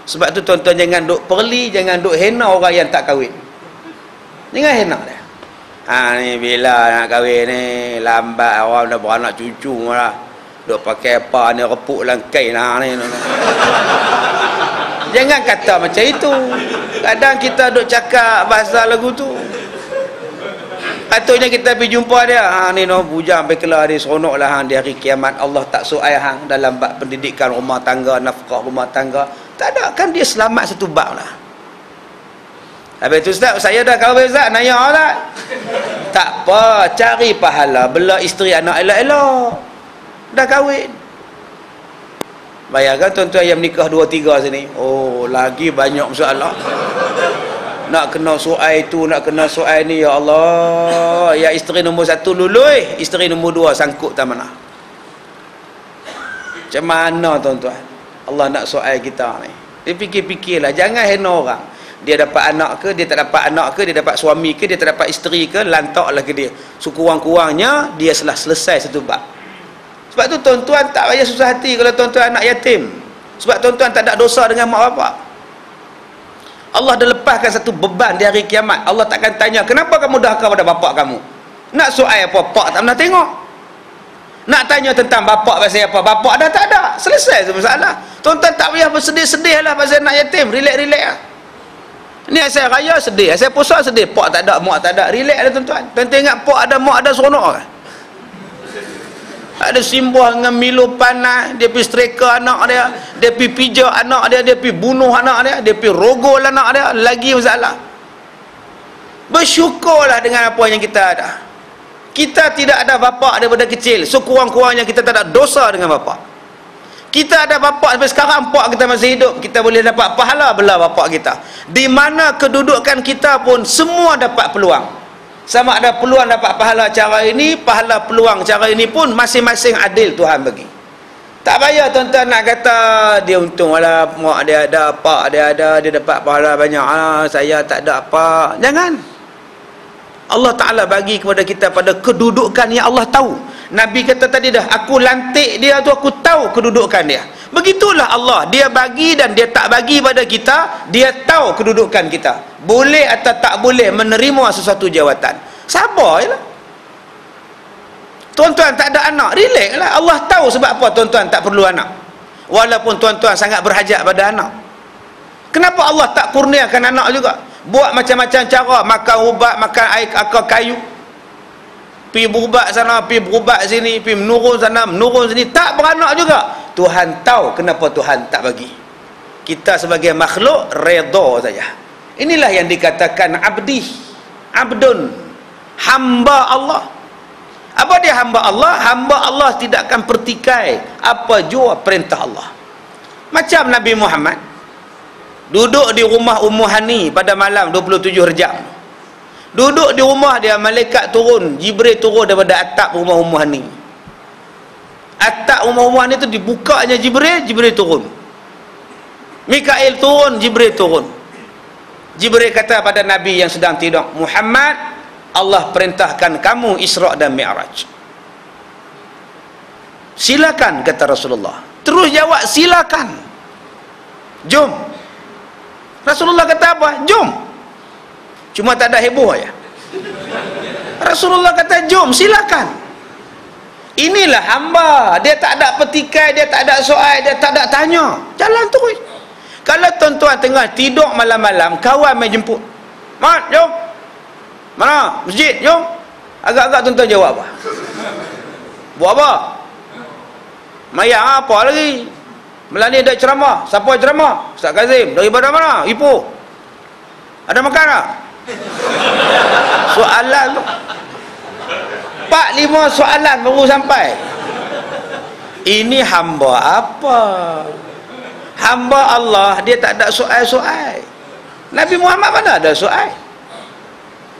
Sebab tu tuan-tuan jangan duk perli, jangan duk hina orang yang tak kahwin. Jangan hina dia. Ni bila nak kahwin ni lambat, orang dah beranak cucu lah, duk pakai apa ni, repuk dalam kain lah ni. Jangan kata macam itu. Kadang kita duk cakap bahasa lagu tu, patutnya kita pergi jumpa dia. Ni no bujang sampai kelar dia, seronok lah di hari kiamat. Allah tak soal hang dalam bab pendidikan rumah tangga, nafkah rumah tangga. Tak ada, kan dia selamat satu bab lah. Habis tu ustaz, saya dah kahwin ustaz, nanya lah. Tak apa, cari pahala, bela isteri anak elok-elok. Dah kahwin. Bayangkan tuan-tuan yang menikah 2-3 sini, lagi banyak masalah. Nak kena soal itu, nak kena soal ni, ya Allah. Ya isteri nombor 1 lulus, isteri nombor 2 sangkut tak mana. Macam mana tuan-tuan Allah nak soal kita ni? Dia fikir-fikirlah, jangan hina orang. Dia dapat anak ke, dia tak dapat anak ke, dia dapat suami ke, dia tak dapat isteri ke, lantaklah ke dia. Sekurang-kurangnya dia telah selesai satu bab. Sebab tu tuan-tuan tak payah susah hati kalau tuan-tuan anak yatim. Sebab tuan-tuan tak ada dosa dengan mak bapak. Allah dah lepaskan satu beban di hari kiamat. Allah takkan tanya, kenapa kamu dahaka pada bapak kamu? Nak soal apa, pak tak pernah tengok. Nak tanya tentang bapak pasal apa, bapak dah tak ada. Selesai tu masalah. Tuan-tuan tak payah bersedih-sedih lah pasal anak yatim. Relax-relax lah. Ni asal raya sedih, asal puasa sedih, pak tak ada, mak tak ada. Relax lah tuan-tuan. Tuan-tuan ingat pak ada, mak ada, seronok kan? Ada simbah dengan milu panas, dia pergi setrika anak dia, dia pergi pijak anak dia, dia pergi bunuh anak dia, dia pergi rogol anak dia, lagi masalah. Bersyukurlah dengan apa yang kita ada. Kita tidak ada bapa daripada kecil, sekurang-kurangnya kita tak ada dosa dengan bapa. Kita ada bapa sampai sekarang, pak kita masih hidup, kita boleh dapat pahala belah bapa kita. Di mana kedudukan kita pun semua dapat peluang. Sama ada peluang dapat pahala cara ini, pahala peluang cara ini pun masing-masing adil Tuhan bagi. Tak payah tuan-tuan nak kata dia untung lah, mak dia ada, pak dia ada, dia dapat pahala banyak, saya tak ada apa. Jangan. Allah Ta'ala bagi kepada kita pada kedudukan yang Allah tahu. Nabi kata tadi dah, aku lantik dia tu, aku tahu kedudukan dia. Begitulah Allah, dia bagi dan dia tak bagi pada kita, dia tahu kedudukan kita. Boleh atau tak boleh menerima sesuatu jawatan. Sabar je lah. Tuan-tuan tak ada anak, relax lah. Allah tahu sebab apa tuan-tuan tak perlu anak. Walaupun tuan-tuan sangat berhajat pada anak. Kenapa Allah tak kurniakan anak juga? Buat macam-macam cara, makan ubat, makan air akar kayu, pergi berubat sana, pergi berubat sini, pergi menurun sana, menurun sini, tak beranak juga. Tuhan tahu kenapa Tuhan tak bagi. Kita sebagai makhluk redha saja. Inilah yang dikatakan abdi, abdun, hamba Allah. Apa dia hamba Allah? Hamba Allah tidak akan pertikai apa jua perintah Allah. Macam Nabi Muhammad duduk di rumah Ummu Hani pada malam 27 Rejab. Duduk di rumah dia, malaikat turun, Jibril turun daripada atap rumah Ummu Hani. Atap rumah Ummu Hani itu dibukanya Jibril, Jibril turun. Mikail turun, Jibril turun. Jibril kata pada Nabi yang sedang tidur, Muhammad, Allah perintahkan kamu Isra' dan Mi'raj. Silakan, kata Rasulullah. Terus jawab, silakan. Jom. Rasulullah kata apa? Jom. Cuma tak ada heboh aja. Rasulullah kata jom, silakan. Inilah hamba, dia tak ada petikai, dia tak ada soal, dia tak ada tanya, jalan terus. Kalau tuan-tuan tengah tidur malam-malam, kawan main jemput, Mat, jom. Mana? Masjid, jom. Agak-agak tuan-tuan jawab apa? Buat apa? Mayang apa lagi? Malam ni ada ceramah. Siapa ceramah? Ustaz Kazim. Daripada mana? Ipoh. Ada makan tak? Soalan tu 4-5 soalan baru sampai. Ini hamba apa? Hamba Allah, dia tak ada soal-soal. Nabi Muhammad mana ada soal?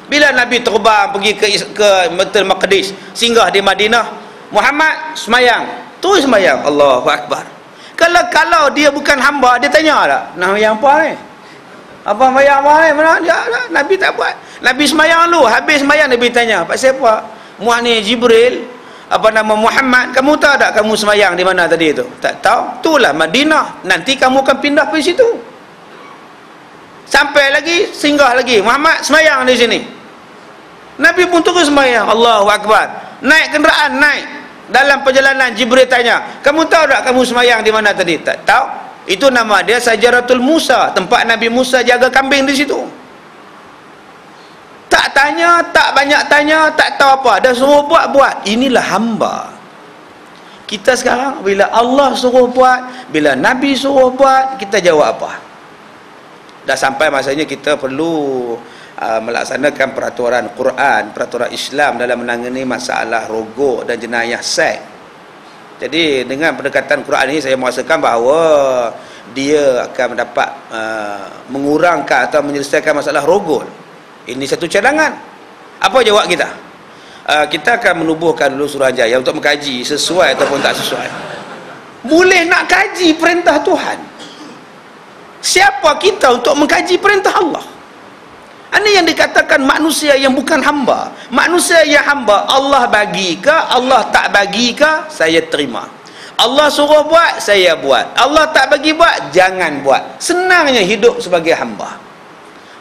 Bila Nabi terbang pergi ke Baitul Maqdis, singgah di Madinah, Muhammad semayang, terus semayang, Allahu Akbar. Kalau dia bukan hamba, dia tanya tak, nak semayang apa ni? Apa semayang apa ni? Mana dia? Nabi tak buat. Nabi semayang dulu, habis semayang Nabi tanya, pasal apa? Muat ni Jibril, apa nama Muhammad, kamu tahu tak kamu semayang di mana tadi tu? Tak tahu. Itulah Madinah. Nanti kamu akan pindah ke situ. Sampai lagi, singgah lagi, Muhammad semayang di sini. Nabi pun terus semayang, Allahu Akbar. Naik kenderaan, naik. Dalam perjalanan Jibril tanya, kamu tahu tak kamu semayang di mana tadi? Tak tahu. Itu nama dia Sajaratul Musa, tempat Nabi Musa jaga kambing di situ. Tak tanya, tak banyak tanya, tak tahu apa, dah suruh buat. Inilah hamba. Kita sekarang bila Allah suruh buat, bila Nabi suruh buat, kita jawab apa? Dah sampai masanya kita perlu melaksanakan peraturan Quran, peraturan Islam dalam menangani masalah rogok dan jenayah seks. Jadi dengan pendekatan Quran ini saya merasakan bahawa dia akan mendapat mengurangkan atau menyelesaikan masalah rogok. Ini satu cadangan. Apa jawab kita? Kita akan menubuhkan dulu Suruhanjaya untuk mengkaji sesuai ataupun tak sesuai. Boleh nak kaji perintah Tuhan. Siapa kita untuk mengkaji perintah Allah? Ini yang dikatakan manusia yang bukan hamba. Manusia yang hamba, Allah bagi ke, Allah tak bagi ke, saya terima. Allah suruh buat, saya buat. Allah tak bagi buat, jangan buat. Senangnya hidup sebagai hamba.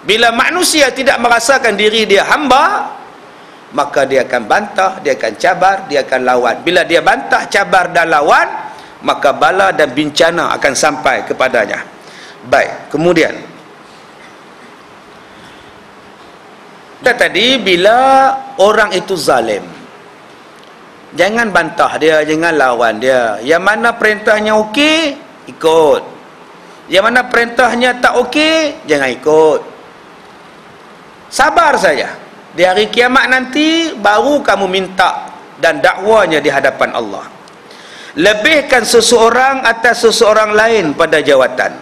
Bila manusia tidak merasakan diri dia hamba, maka dia akan bantah, dia akan cabar, dia akan lawan. Bila dia bantah, cabar dan lawan, maka bala dan bencana akan sampai kepadanya. Baik, kemudian tadi bila orang itu zalim, Jangan bantah dia, jangan lawan dia. Yang mana perintahnya okey, ikut. Yang mana perintahnya tak okey, jangan ikut. Sabar saja. Di hari kiamat nanti baru kamu minta dan dakwanya di hadapan Allah. Lebihkan seseorang atas seseorang lain pada jawatan.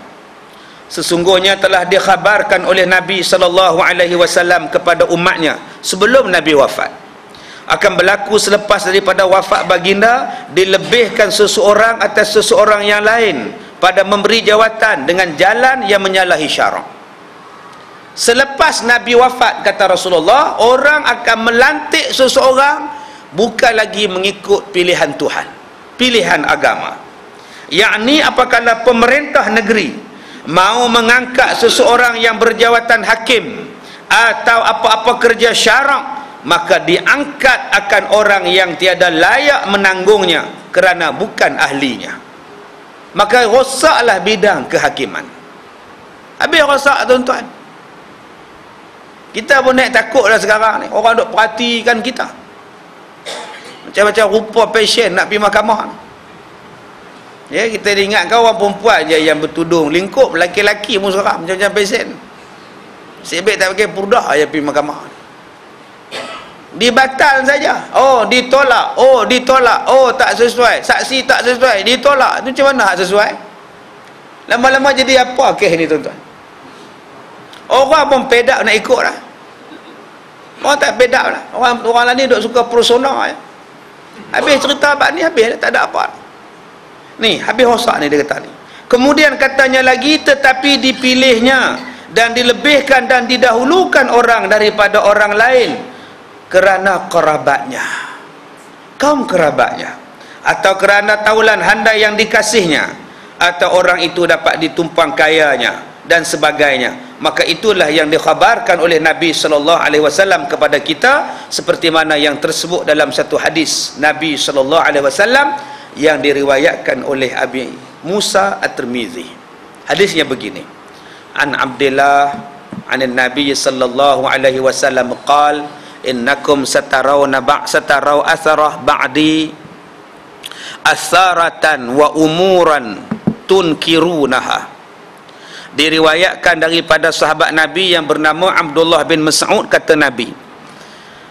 Sesungguhnya telah dikhabarkan oleh Nabi SAW kepada umatnya sebelum Nabi wafat. Akan berlaku selepas daripada wafat baginda, dilebihkan seseorang atas seseorang yang lain pada memberi jawatan dengan jalan yang menyalahi syarak. Selepas Nabi wafat, kata Rasulullah, orang akan melantik seseorang bukan lagi mengikut pilihan Tuhan, pilihan agama. Yakni apabila pemerintah negeri mau mengangkat seseorang yang berjawatan hakim atau apa-apa kerja syarak, maka diangkat akan orang yang tiada layak menanggungnya kerana bukan ahlinya. Maka rosaklah bidang kehakiman. Habis rosak, tuan-tuan. Kita pun naik takut dah sekarang ni. Orang duk perhatikan kita. Macam-macam rupa pasien nak pergi mahkamah. Ya, kita ingatkan orang perempuan je yang bertudung lingkup, lelaki-lelaki pun sekarang macam-macam pasien. Sebab tak pakai purdah je pergi mahkamah. Dibatal saja. Oh, ditolak. Oh, ditolak. Oh, tak sesuai. Saksi tak sesuai. Ditolak. Itu macam mana hak sesuai? Lama-lama jadi apa kes ni, tuan-tuan? Orang pun pedak nak ikut lah. Orang tak pedak lah. Orang lain ni duk suka persona. Habis cerita abad ni, habis tak ada apa. Ni, habis rosak ni dia kata ni. Kemudian katanya lagi, tetapi dipilihnya dan dilebihkan dan didahulukan orang daripada orang lain kerana kerabatnya, kaum kerabatnya, atau kerana taulan handai yang dikasihnya, atau orang itu dapat ditumpang kayanya dan sebagainya. Maka itulah yang dikhabarkan oleh Nabi SAW kepada kita, seperti mana yang tersebut dalam satu hadis Nabi SAW yang diriwayatkan oleh Abi Musa At-Tirmizi. Hadisnya begini: An Abdillah anin Nabi SAW qal innakum sataraw atharah ba'di atharatan wa umuran tunkirunaha. Diriwayatkan daripada sahabat Nabi yang bernama Abdullah bin Mas'ud, kata Nabi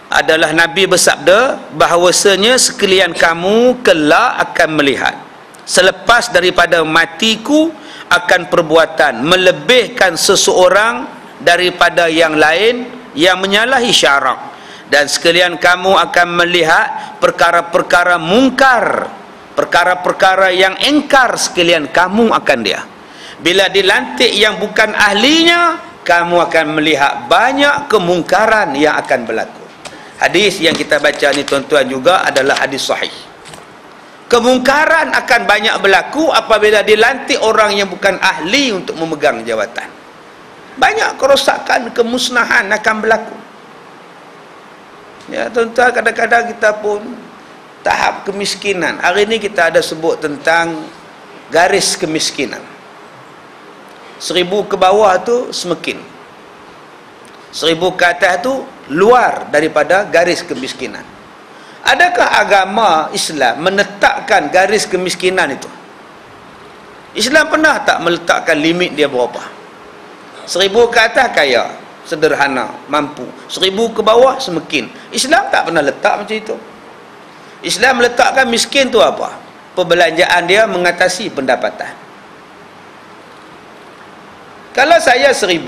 adalah Nabi bersabda bahawasanya sekalian kamu kelak akan melihat selepas daripada matiku akan perbuatan melebihkan seseorang daripada yang lain yang menyalahi syarak, dan sekalian kamu akan melihat perkara-perkara mungkar, perkara-perkara yang engkar sekalian kamu akan dia. Bila dilantik yang bukan ahlinya, kamu akan melihat banyak kemungkaran yang akan berlaku. Hadis yang kita baca ni, tuan-tuan, juga adalah hadis sahih. Kemungkaran akan banyak berlaku apabila dilantik orang yang bukan ahli untuk memegang jawatan. Banyak kerosakan, kemusnahan akan berlaku. Ya, tuan-tuan, kadang-kadang kita pun tahap kemiskinan. Hari ini kita ada sebut tentang garis kemiskinan. 1000 ke bawah tu semakin, 1000 ke atas tu luar daripada garis kemiskinan. Adakah agama Islam menetapkan garis kemiskinan itu? Islam pernah tak meletakkan limit dia berapa? 1000 ke atas kaya, sederhana, mampu. 1000 ke bawah semakin. Islam tak pernah letak macam itu. Islam meletakkan miskin tu apa? Perbelanjaan dia mengatasi pendapatan. Kalau saya 1000,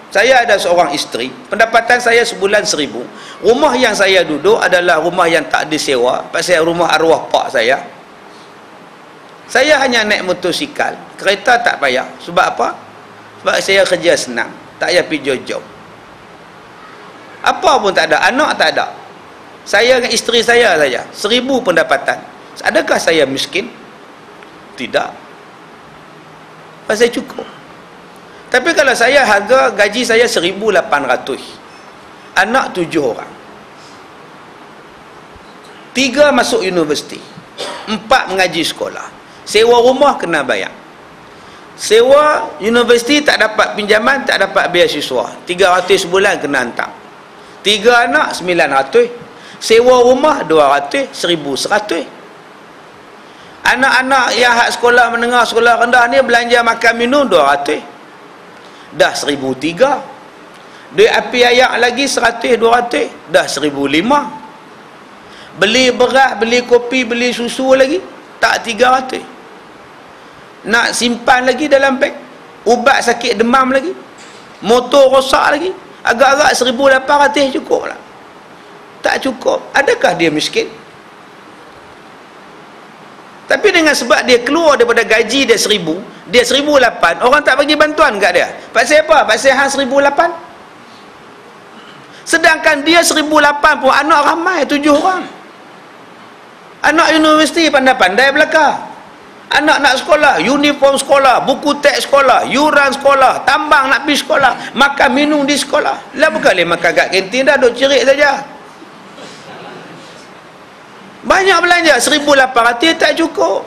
saya ada seorang isteri, pendapatan saya sebulan 1000, rumah yang saya duduk adalah rumah yang tak disewa, pasal rumah arwah pak saya. Saya hanya naik motosikal, kereta tak payah. Sebab apa? Sebab saya kerja senang, tak payah pergi jauh-jauh. Apa pun tak ada, anak tak ada. Saya dengan isteri saya saja, 1000 pendapatan. Adakah saya miskin? Tidak. Pasal cukup. Tapi kalau saya harga gaji saya 1,800, anak 7 orang, 3 masuk universiti, 4 mengaji sekolah, sewa rumah kena bayar, sewa universiti tak dapat pinjaman, tak dapat beasiswa, 300 sebulan kena hantar, 3 anak 900, Sewa rumah 200, 1,100. Anak-anak yang hak sekolah menengah, sekolah rendah ni belanja makan minum 200. Dah 1,300. Duit api ayak lagi 100, 200. Dah 1,500. Beli beras, beli kopi, beli susu lagi tak 300. Nak simpan lagi dalam beg. Ubat sakit demam lagi. Motor rosak lagi. Agak-agak 1,800 cukup lah. Tak cukup. Adakah dia miskin? Tapi dengan sebab dia keluar daripada gaji dia 1,000, dia 1,800, orang tak bagi bantuan kat dia. Pasal apa? Pasal hang 1,800. Sedangkan dia 1,800 pun anak ramai, 7 orang. Anak universiti pandai-pandai belaka. Anak nak sekolah, uniform sekolah, buku teks sekolah, yuran sekolah, tambang nak pergi sekolah, makan minum di sekolah. Lah bukan boleh makan kat kantin dah, duk cerik saja. Banyak belanja, 1,800 tak cukup.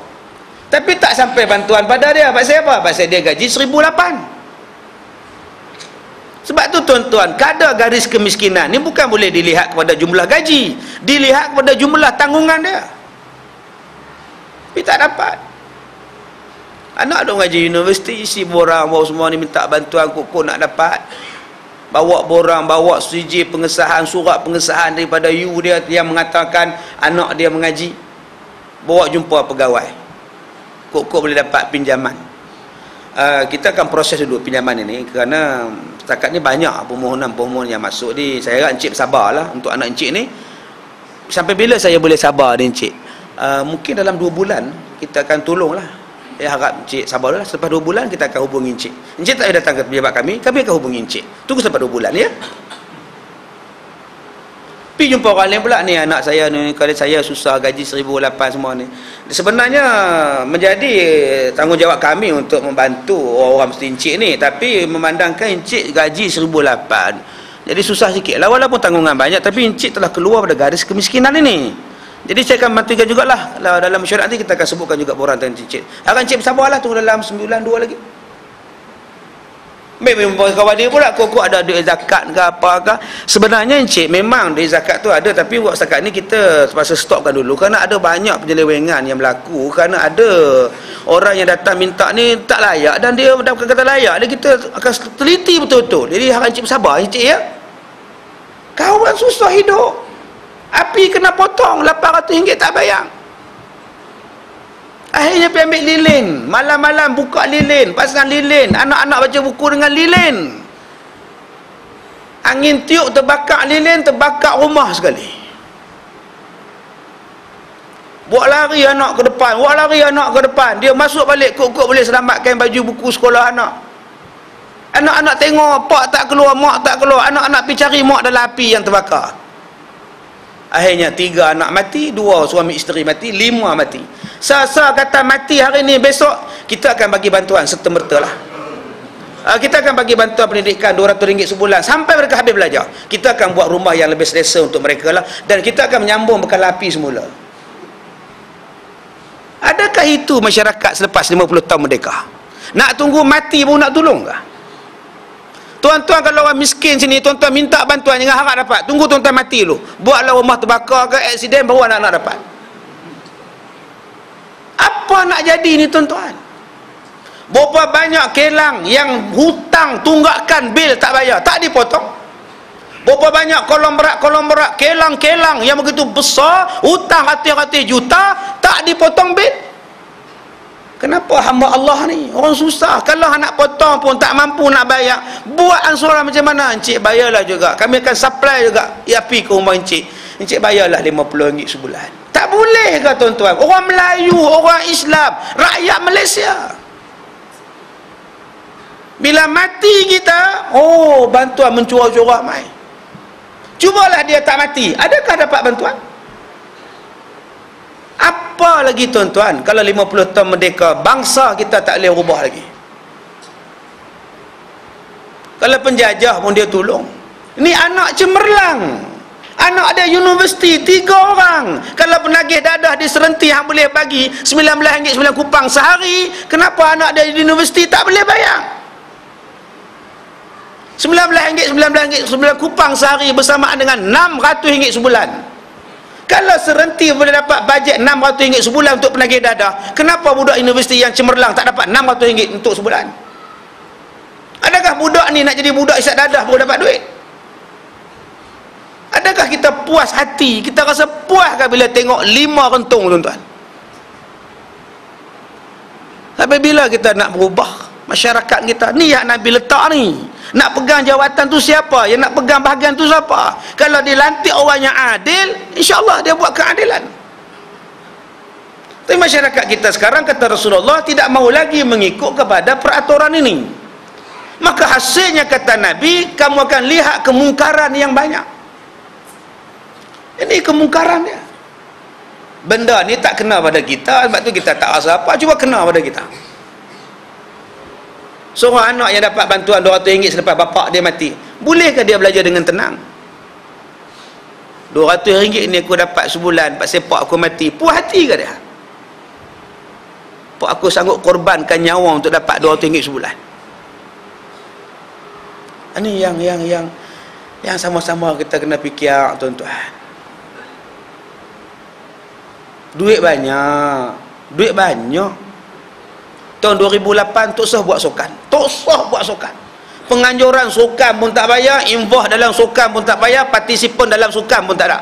Tapi tak sampai bantuan pada dia. Pasal apa? Pasal dia gaji 1,800. Sebab tu tuan-tuan, kadar garis kemiskinan ni bukan boleh dilihat kepada jumlah gaji, dilihat kepada jumlah tanggungan dia. Tapi tak dapat. Anak duk ngaji universiti, isi borang bawa semua ni minta bantuan kok nak dapat. Bawa borang, bawa sijil pengesahan, surat pengesahan daripada you dia yang mengatakan anak dia mengaji. Bawa jumpa pegawai. Kok boleh dapat pinjaman. Kita akan proses dulu pinjaman ini kerana setakat ni banyak permohonan yang masuk ni. Saya harap encik sabarlah untuk anak encik ni. Sampai bila saya boleh sabar ni encik? Mungkin dalam 2 bulan kita akan tolonglah. Saya harap encik sabarlah. Selepas 2 bulan kita akan hubungi encik. Encik tak payah datang ke pejabat kami akan hubungi encik. Tunggu sampai 2 bulan ya. Pergi jumpa orang lain pula ni, anak saya ni, kalau saya susah gaji 1,800 semua ni. Sebenarnya menjadi tanggungjawab kami untuk membantu orang mesti encik ni, tapi memandangkan encik gaji 1,800 jadi susah sikit lah, walaupun tanggungan banyak, tapi encik telah keluar pada garis kemiskinan ini. Jadi saya akan bantukan jugalah. Kalau dalam mesyuarat nanti kita akan sebutkan juga borang tentang encik. Akan encik bersabarlah, tunggu dalam 9 bulan 2 lagi. Memang kawan dia pula kok ada duit zakat ke apa ke. Sebenarnya encik memang duit zakat tu ada, tapi buat setakat ni kita terpaksa stopkan dulu kerana ada banyak penyelewengan yang berlaku, kerana ada orang yang datang minta ni tak layak dan dia bukan kata layak, dia kita akan teliti betul-betul. Jadi harap encik bersabar encik ya. Kawan susah hidup. Api kena potong RM800 tak bayar. Akhirnya pergi ambil lilin. Malam-malam buka lilin, pasang lilin, anak-anak baca buku dengan lilin. Angin tiup terbakar lilin, terbakar rumah sekali. Buat lari anak ke depan, buat lari anak ke depan. Dia masuk balik, kok boleh selamatkan baju buku sekolah anak. Anak-anak tengok, pak tak keluar, mak tak keluar. Anak-anak pergi cari mak dalam api yang terbakar. Akhirnya 3 anak mati, 2 suami isteri mati, 5 mati. Sasa kata mati hari ni, besok kita akan bagi bantuan serta-merta lah. Kita akan bagi bantuan pendidikan RM200 sebulan sampai mereka habis belajar. Kita akan buat rumah yang lebih selesa untuk mereka lah, dan kita akan menyambung bekal api semula. Adakah itu masyarakat selepas 50 tahun merdeka? Nak tunggu mati pun nak tolong kah? Tuan-tuan, kalau orang miskin sini, tuan-tuan minta bantuan jangan harap dapat. Tunggu tuan-tuan mati dulu. Buatlah rumah terbakar ke aksiden, baru anak-anak dapat. Apa nak jadi ni tuan-tuan? Berapa banyak kelang yang hutang tunggakan bil tak bayar, tak dipotong. Berapa banyak kolom berak, kelang-kelang yang begitu besar, hutang ratus-ratus juta, tak dipotong bil. Kenapa hamba Allah ni orang susah? Kalau nak potong pun tak mampu nak bayar, buat ansuran macam mana? Encik bayarlah juga, kami akan supply juga api ke rumah encik. Encik bayarlah RM50 sebulan. Tak boleh ke tuan-tuan? Orang Melayu, orang Islam, rakyat Malaysia, bila mati kita, oh bantuan mencurah-curah mai. Cubalah dia tak mati, adakah dapat bantuan? Apa lagi tuan-tuan, kalau 50 tahun merdeka, bangsa kita tak boleh ubah lagi. Kalau penjajah pun dia tolong. Ini anak cemerlang, anak dia universiti 3 orang. Kalau penagih dadah di Serenti yang boleh bagi RM19 9 kupang sehari, kenapa anak dia di universiti tak boleh bayar RM19 9 kupang sehari bersamaan dengan RM600 sebulan? Kalau serenti boleh dapat bajet RM600 sebulan untuk penagih dadah, kenapa budak universiti yang cemerlang tak dapat RM600 untuk sebulan? Adakah budak ni nak jadi budak isap dadah baru dapat duit? Adakah kita puas hati, kita rasa puas kan bila tengok 5 rentung, tuan-tuan? Sampai bila kita nak berubah masyarakat kita? Ni yang Nabi letak ni. Nak pegang jawatan tu siapa? Yang nak pegang bahagian tu siapa? Kalau dilantik orang yang adil, insya-Allah dia buat keadilan. Tapi masyarakat kita sekarang, kata Rasulullah, tidak mahu lagi mengikut kepada peraturan ini. Maka hasilnya, kata Nabi, kamu akan lihat kemungkaran yang banyak. Ini kemungkaran dia. Benda ni tak kena pada kita, sebab tu kita tak rasa apa, cuba kena pada kita. Seorang anak yang dapat bantuan RM200 selepas bapak dia mati, bolehkah dia belajar dengan tenang? RM200 ni aku dapat sebulan, pak sepak aku mati, puas hati ke dia? Pak aku sanggup korbankan nyawa untuk dapat RM200 sebulan. Ini yang sama-sama kita kena fikir, tuan-tuan. Duit banyak. Tahun 2008 Tok Soh buat sukan. Penganjuran sukan pun tak bayar, invoice dalam sukan pun tak bayar, partisipan dalam sukan pun tak ada.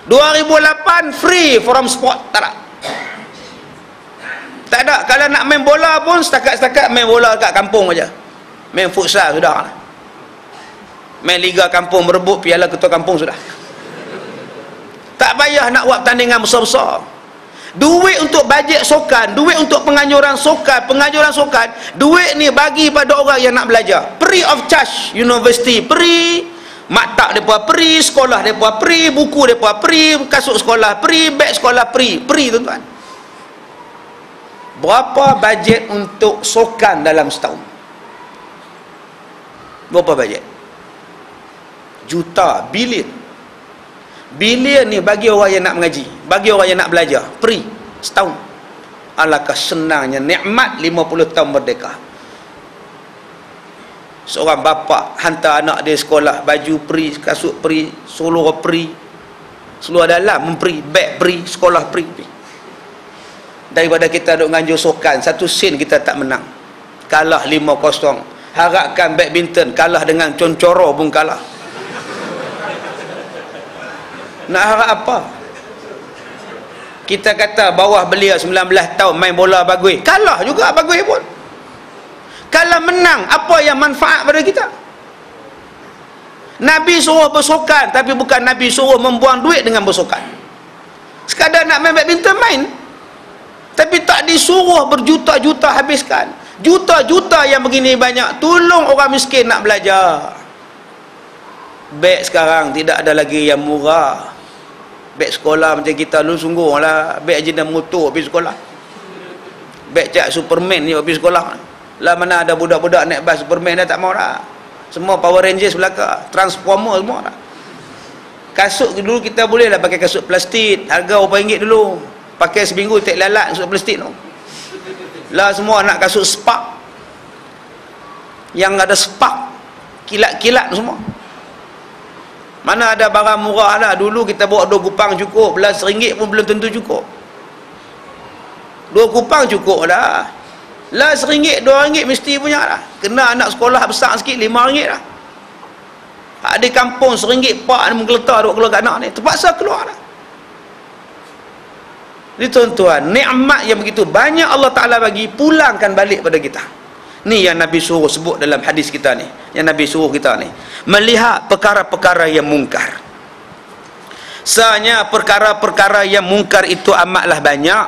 2008 free from sport, tak ada. Tak ada. Kalau nak main bola pun setakat main bola kat kampung aja. Main futsal sudah. Main liga kampung, berebut piala ketua kampung sudah. Tak payah nak buat pertandingan besar-besar. Duit untuk bajet sukan, duit untuk penganjuran sukan, duit ni bagi pada orang yang nak belajar. Free of charge, universiti free, maktab mereka free, sekolah mereka free, buku mereka free, kasut sekolah free, beg sekolah free, tuan-tuan. Berapa bajet untuk sukan dalam setahun? Berapa bajet? Juta, bilion. Bilion ni bagi orang yang nak mengaji, bagi orang yang nak belajar, free setahun. Alangkah senangnya nikmat 50 tahun merdeka. Seorang bapa hantar anak dia sekolah, baju free, kasut free, seluruh free, seluruh dalam free, beg free, sekolah free. Daripada kita duk nganjur sukan, 1 sen kita tak menang, kalah 5-0. Harapkan badminton kalah dengan Concoro pun kalah. Nak harap apa? Kita kata bawah belia 19 tahun main bola bagus, kalah juga bagus pun. Kalau menang, apa yang manfaat pada kita? Nabi suruh bersukan, tapi bukan Nabi suruh membuang duit dengan bersukan. Sekadar nak main badminton, main. Tapi tak disuruh berjuta-juta habiskan. Juta-juta yang begini banyak, tolong orang miskin nak belajar. Beg sekarang tidak ada lagi yang murah. Beg sekolah macam kita dulu sungguh lah. Beg agenda motor pergi sekolah, beg cak Superman ni pergi sekolah lah. Mana ada budak-budak naik bas Superman dah tak mau dah. Semua Power Rangers belakang, Transformer semua dah. Kasut dulu kita boleh lah pakai kasut plastik, harga RM4 dulu, pakai seminggu tak lalat kasut plastik tu lah. Semua nak kasut Spark, yang ada Spark, kilat-kilat semua. Mana ada barang murah lah. Dulu kita bawa 2 kupang cukup, RM11 pun belum tentu cukup. 2 kupang cukup dah. Lah RM1, RM2 mesti punya lah. Kena anak sekolah besar sikit, RM5 lah. Di kampung RM1 pak ni menggeletar duk keluar kat anak ni, terpaksa keluar lah. Jadi tuan-tuan, nikmat yang begitu banyak Allah Ta'ala bagi, pulangkan balik pada kita. Ni yang Nabi suruh sebut dalam hadis kita ni, yang Nabi suruh kita ni, melihat perkara-perkara yang mungkar. Sebenarnya perkara-perkara yang mungkar itu amatlah banyak,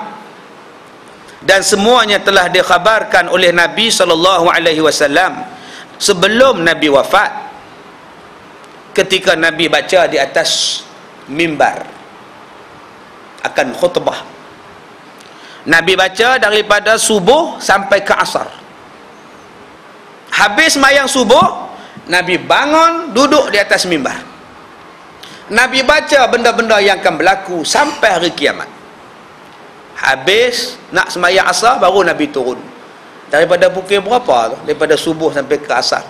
dan semuanya telah dikhabarkan oleh Nabi SAW sebelum Nabi wafat. Ketika Nabi baca di atas mimbar akan khutbah, Nabi baca daripada subuh sampai ke asar. Habis sembahyang subuh, Nabi bangun duduk di atas mimbar. Nabi baca benda-benda yang akan berlaku sampai hari kiamat. Habis nak sembahyang asar, baru Nabi turun. Daripada pukul berapa tu? Daripada subuh sampai ke asar.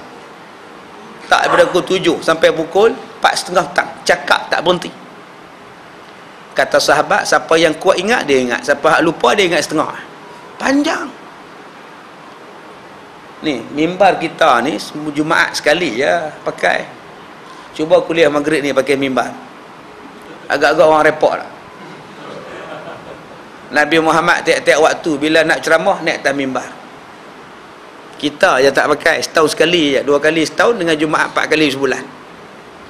Tak, daripada pukul 7 sampai pukul 4:30 petang, cakap tak berhenti. Kata sahabat, siapa yang kuat ingat, dia ingat. Siapa lupa, dia ingat setengah. Panjang. Ni, mimbar kita ni, Jumaat sekali je pakai. Cuba kuliah maghrib ni pakai mimbar. Agak-agak orang repot lah. Nabi Muhammad tiap-tiap waktu bila nak ceramah, naik atas mimbar. Kita je tak pakai, setahun sekali je, 2 kali setahun, dengan Jumaat 4 kali sebulan.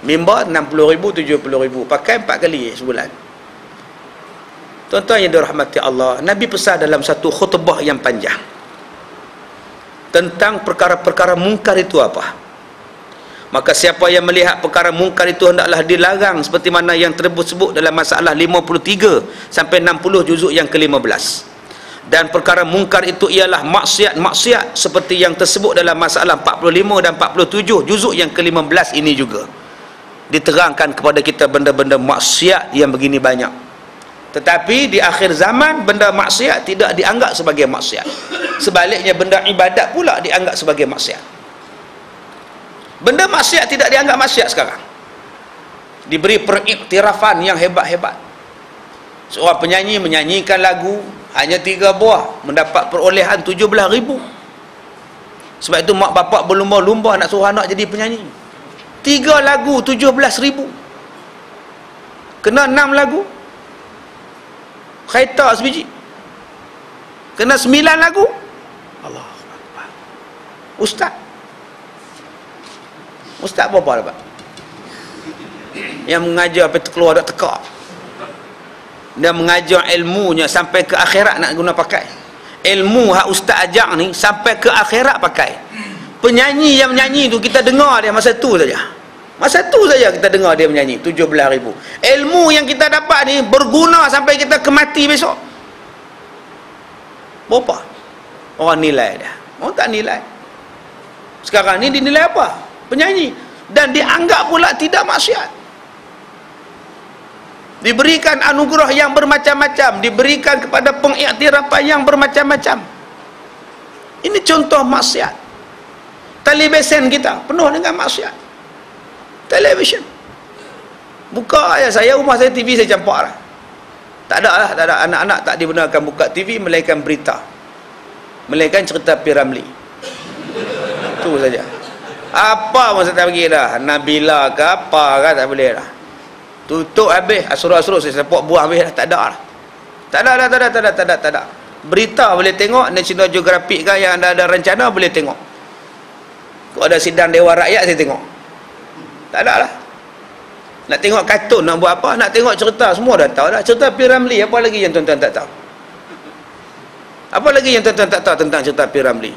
Mimbar 60,000, 70,000, pakai 4 kali sebulan. Tuan-tuan yang dirahmati Allah, Nabi pesan dalam satu khutbah yang panjang tentang perkara-perkara mungkar itu apa. Maka siapa yang melihat perkara mungkar itu hendaklah dilarang, seperti mana yang tersebut dalam masalah 53 sampai 60 juzuk yang ke-15. Dan perkara mungkar itu ialah maksiat-maksiat seperti yang tersebut dalam masalah 45 dan 47 juzuk yang ke-15 ini juga. Diterangkan kepada kita benda-benda maksiat yang begini banyak. Tetapi di akhir zaman benda maksiat tidak dianggap sebagai maksiat. Sebaliknya benda ibadat pula dianggap sebagai maksiat. Benda maksiat tidak dianggap maksiat sekarang. Diberi periktirafan yang hebat-hebat. Seorang penyanyi menyanyikan lagu hanya 3 buah, mendapat perolehan 17,000. Sebab itu mak bapak berlumba-lumba nak suruh anak jadi penyanyi. 3 lagu 17,000. Kena 6 lagu, kereta sebiji. Kena 9 lagu, Allah Akbar. Ustaz berapa dapat? Yang mengajar sampai terkeluar dak tekak. Dia mengajar ilmunya sampai ke akhirat nak guna pakai. Ilmu hak ustaz ajar ni sampai ke akhirat pakai. Penyanyi yang menyanyi tu kita dengar dia masa tu saja. Masa tu saja kita dengar dia menyanyi 17,000. Ilmu yang kita dapat ni berguna sampai kita kemati besok. Berapa orang nilai dia? Orang tak nilai. Sekarang ni dinilai apa? Penyanyi. Dan dianggap pula tidak maksiat. Diberikan anugerah yang bermacam-macam, diberikan kepada pengiktirafan yang bermacam-macam. Ini contoh maksiat. Televisyen kita penuh dengan maksiat. Televisyen. Buka ya, saya rumah saya TV saya campak lah. Tak ada anak-anak tak dibenarkan buka TV melainkan berita. Melainkan cerita P.Ramlee. Itu saja. Apa pun saya tak pergi dah. Nabila ke apa ke tak boleh dah. Tutup habis, asur-asur saya sepok buah habis dah, tak ada lah. Tak ada. Berita boleh tengok, National Geographic kan yang ada rencana boleh tengok. Kalau ada sidang Dewan Rakyat saya tengok. Tak ada lah. Nak tengok kartun nak buat apa, nak tengok cerita semua dah tahu dah. Cerita P.Ramlee apa lagi yang tuan-tuan tak tahu? Apa lagi yang tuan-tuan tak tahu tentang cerita P.Ramlee?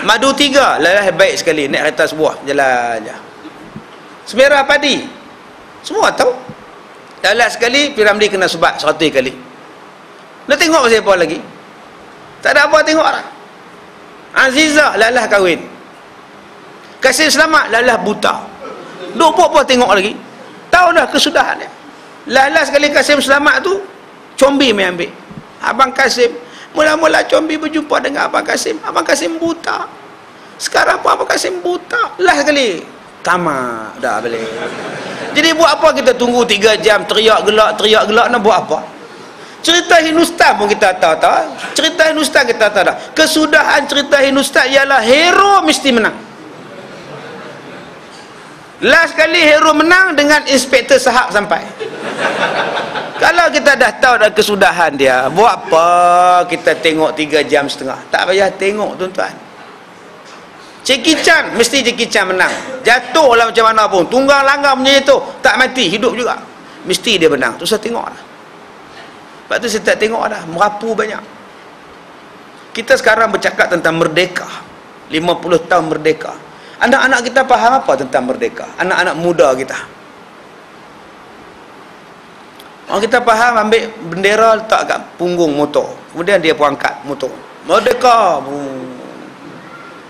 Madu 3 lah baik sekali, naik kereta sebuah jalan je. Semerah padi semua tahu. Dalam sekali P.Ramlee kena sebat 100 kali. Nak tengok pasal apa lagi? Tak ada apa tengok lah. Azizah lalah kahwin. Kasim Selamat lalah buta. Duk apa tengok lagi? Tahu dah kesudahan dia. Lalah sekali Kasim Selamat tu combi mai ambil. Abang Kasim mula-mula combi berjumpa dengan Abang Kasim. Abang Kasim buta. Sekarang pun Abang Kasim buta. Lah sekali tamat dah balik. Jadi buat apa kita tunggu 3 jam teriak gelak nak buat apa? Cerita Hindustan pun kita tahu. Cerita Hindustan kita tahu dah. Kesudahan cerita Hindustan ialah hero mesti menang. Last kali hero menang dengan Inspektor Sahab sampai. Kalau kita dah tahu dah kesudahan dia, buat apa kita tengok 3 jam setengah? Tak payah tengok tuan-tuan. Jackie Chan, mesti Jackie Chan menang. Jatuhlah macam mana pun, tunggang langgar punya jatuh, tak mati, hidup juga. Mesti dia menang. Tu saya tengok dah. Lepas tu saya tak tengok dah, merapu banyak. Kita sekarang bercakap tentang merdeka. 50 tahun merdeka. Anak-anak kita faham apa tentang merdeka? Anak-anak muda kita. Orang kita faham ambil bendera letak kat punggung motor. Kemudian dia pun angkat motor. Merdeka.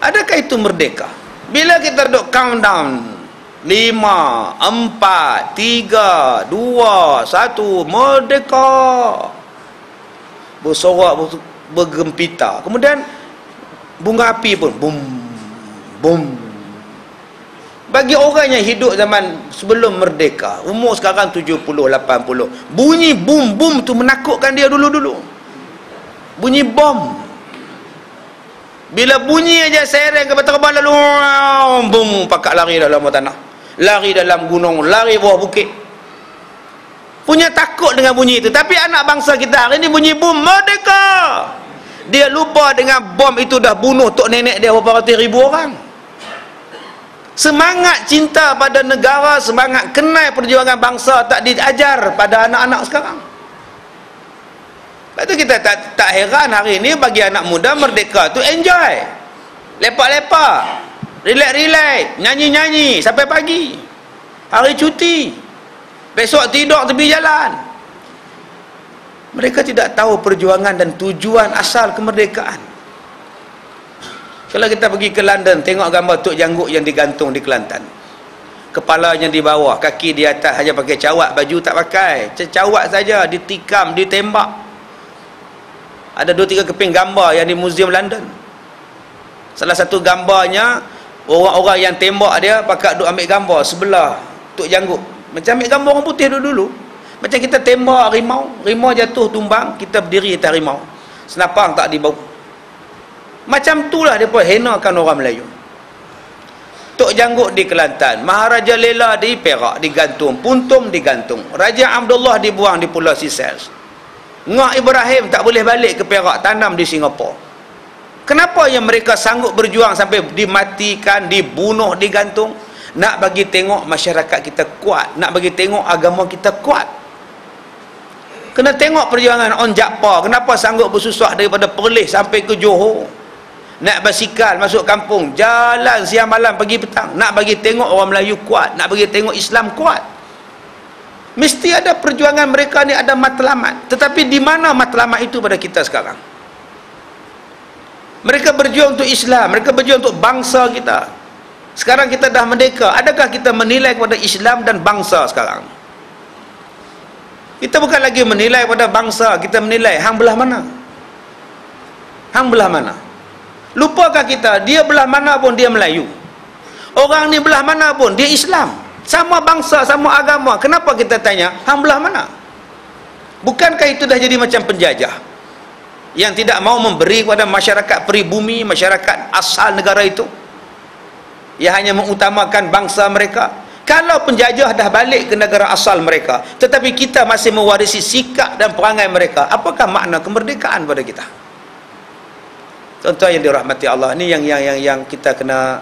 Adakah itu merdeka? Bila kita duduk countdown 5, 4, 3, 2, 1 merdeka, bersorak bergempita. Kemudian bunga api pun bum bum. Bagi orang yang hidup zaman sebelum merdeka, umur sekarang 70, 80, bunyi bom-bom tu menakutkan dia dulu-dulu. Bunyi bom. Bila bunyi aja sereng ke terbang lalu, bom, pakak lari dalam tanah. Lari dalam gunung, lari bawah bukit. Punya takut dengan bunyi itu. Tapi anak bangsa kita hari ini bunyi bom merdeka. Dia lupa dengan bom itu dah bunuh tok nenek dia berapa ratus ribu orang. Semangat cinta pada negara, semangat kenal perjuangan bangsa tak diajar pada anak-anak sekarang. Lepas tu kita tak heran hari ni bagi anak muda merdeka tu enjoy. Lepak-lepak, relax-relax, nyanyi-nyanyi sampai pagi. Hari cuti. Besok tidur tepi jalan. Mereka tidak tahu perjuangan dan tujuan asal kemerdekaan. Kalau kita pergi ke London, tengok gambar Tok Janggut yang digantung di Kelantan. Kepalanya di bawah, kaki di atas, hanya pakai cawat, baju tak pakai. Cawat saja, ditikam, ditembak. Ada 2-3 keping gambar yang di Museum London. Salah satu gambarnya, orang-orang yang tembak dia, pakat duk ambil gambar sebelah Tok Janggut. Macam ambil gambar orang putih dulu-dulu. Macam kita tembak harimau, harimau jatuh tumbang, kita berdiri atas harimau. Senapang tak dibau. Macam itulah dia pun henakan orang Melayu. Tok Janggut di Kelantan, Maharaja Lela di Perak digantung, Puntum digantung, Raja Abdullah dibuang di Pulau Seychelles. Ngah Ibrahim tak boleh balik ke Perak, tanam di Singapura. Kenapa yang mereka sanggup berjuang sampai dimatikan, dibunuh, digantung? Nak bagi tengok masyarakat kita kuat, nak bagi tengok agama kita kuat. Kena tengok perjuangan On Jakpa, kenapa sanggup bersusah daripada Perlis sampai ke Johor. Nak basikal masuk kampung, jalan siang malam pagi petang, nak bagi tengok orang Melayu kuat, nak bagi tengok Islam kuat. Mesti ada perjuangan mereka ni, ada matlamat. Tetapi di mana matlamat itu pada kita sekarang? Mereka berjuang untuk Islam, mereka berjuang untuk bangsa kita. Sekarang kita dah merdeka, adakah kita menilai kepada Islam dan bangsa sekarang? Kita bukan lagi menilai pada bangsa, kita menilai hang belah mana? Hang belah mana? Lupakah kita, dia belah mana pun dia Melayu. Orang ni belah mana pun dia Islam. Sama bangsa, sama agama. Kenapa kita tanya, hang belah mana? Bukankah itu dah jadi macam penjajah yang tidak mau memberi kepada masyarakat peribumi, masyarakat asal negara itu, yang hanya mengutamakan bangsa mereka? Kalau penjajah dah balik ke negara asal mereka, tetapi kita masih mewarisi sikap dan perangai mereka, apakah makna kemerdekaan pada kita? Tuan-tuan yang dirahmati Allah, ni yang kita kena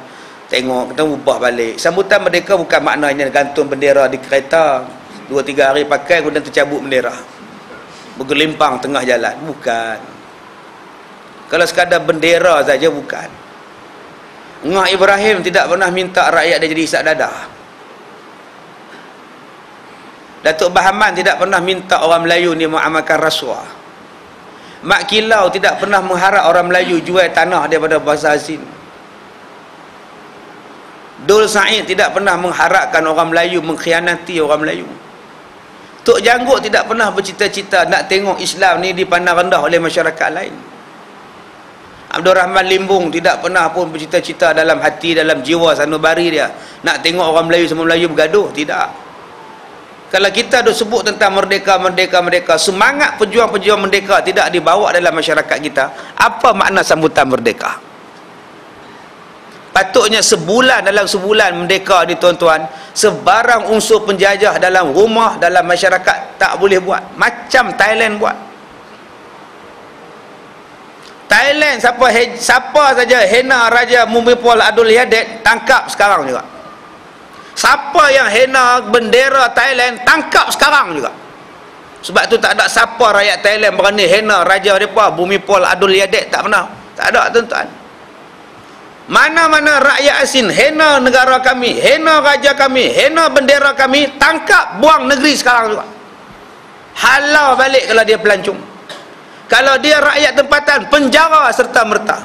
tengok, kita ubah balik. Sambutan merdeka bukan maknanya gantung bendera di kereta 2-3 hari pakai kemudian tercabut bendera, bergelimpang tengah jalan. Bukan. Kalau sekadar bendera saja, bukan. Ngah Ibrahim tidak pernah minta rakyat dia jadi isak dadah. Datuk Bahaman tidak pernah minta orang Melayu ni mengamalkan rasuah. Mak Kilau tidak pernah mengharap orang Melayu jual tanah daripada Bahasa Hazin. Dul Said tidak pernah mengharapkan orang Melayu mengkhianati orang Melayu. Tok Janggut tidak pernah bercita-cita nak tengok Islam ni dipandang rendah oleh masyarakat lain. Abdul Rahman Limbung tidak pernah pun bercita-cita dalam hati, dalam jiwa sanubari dia nak tengok orang Melayu sama Melayu bergaduh. Tidak. Kalau kita dah sebut tentang merdeka, semangat pejuang-pejuang merdeka tidak dibawa dalam masyarakat kita, apa makna sambutan merdeka? Patutnya dalam sebulan merdeka ni tuan-tuan, sebarang unsur penjajah dalam rumah, dalam masyarakat tak boleh buat. Macam Thailand buat. Thailand, siapa saja hina Raja Bhumipol Adulyadej tangkap sekarang juga. Siapa yang hina bendera Thailand tangkap sekarang juga. Sebab tu tak ada siapa rakyat Thailand berani hina raja mereka Bhumipol Adulyadej, tak pernah. Tak ada tuan-tuan. Mana-mana rakyat asing hina negara kami, hina raja kami, hina bendera kami, tangkap, buang negeri sekarang juga. Halau balik kalau dia pelancong. Kalau dia rakyat tempatan, penjara serta merta.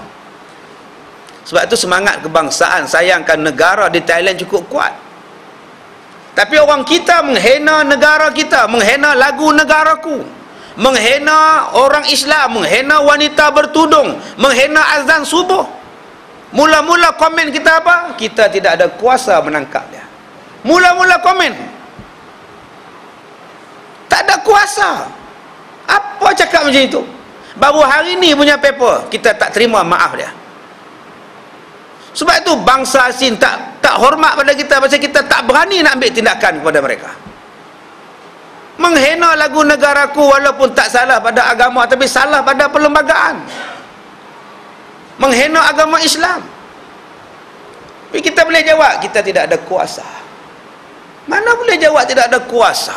Sebab tu semangat kebangsaan, sayangkan negara di Thailand cukup kuat. Tapi orang kita menghina negara kita, menghina lagu negaraku, menghina orang Islam, menghina wanita bertudung, menghina azan subuh. Mula-mula komen kita apa? Kita tidak ada kuasa menangkap dia. Mula-mula komen, tak ada kuasa. Apa cakap macam itu? Baru hari ni punya paper, kita tak terima maaf dia. Sebab itu bangsa asing tak hormat pada kita, pasal kita tak berani nak ambil tindakan kepada mereka. Menghina lagu negaraku walaupun tak salah pada agama, tapi salah pada perlembagaan. Menghina agama Islam. Tapi kita boleh jawab, kita tidak ada kuasa. Mana boleh jawab tidak ada kuasa?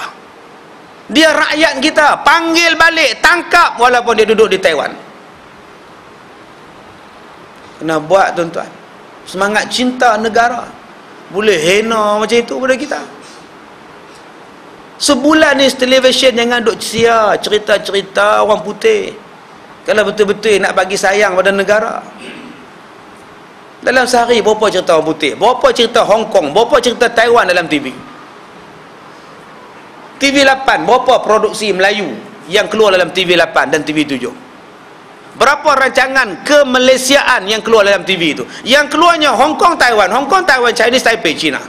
Dia rakyat kita, panggil balik, tangkap walaupun dia duduk di Taiwan. Kena buat tuan-tuan. Semangat cinta negara. Boleh hina macam itu pada kita. Sebulan ni televisyen jangan duk sia cerita-cerita orang putih. Kalau betul-betul nak bagi sayang pada negara. Dalam sehari berapa cerita orang putih, berapa cerita Hong Kong, berapa cerita Taiwan dalam TV. TV8 berapa produksi Melayu yang keluar dalam TV8 dan TV7. Berapa rancangan kemalaysiaan yang keluar dalam TV itu. Yang keluarnya Hong Kong Taiwan, Chinese Taipei, China.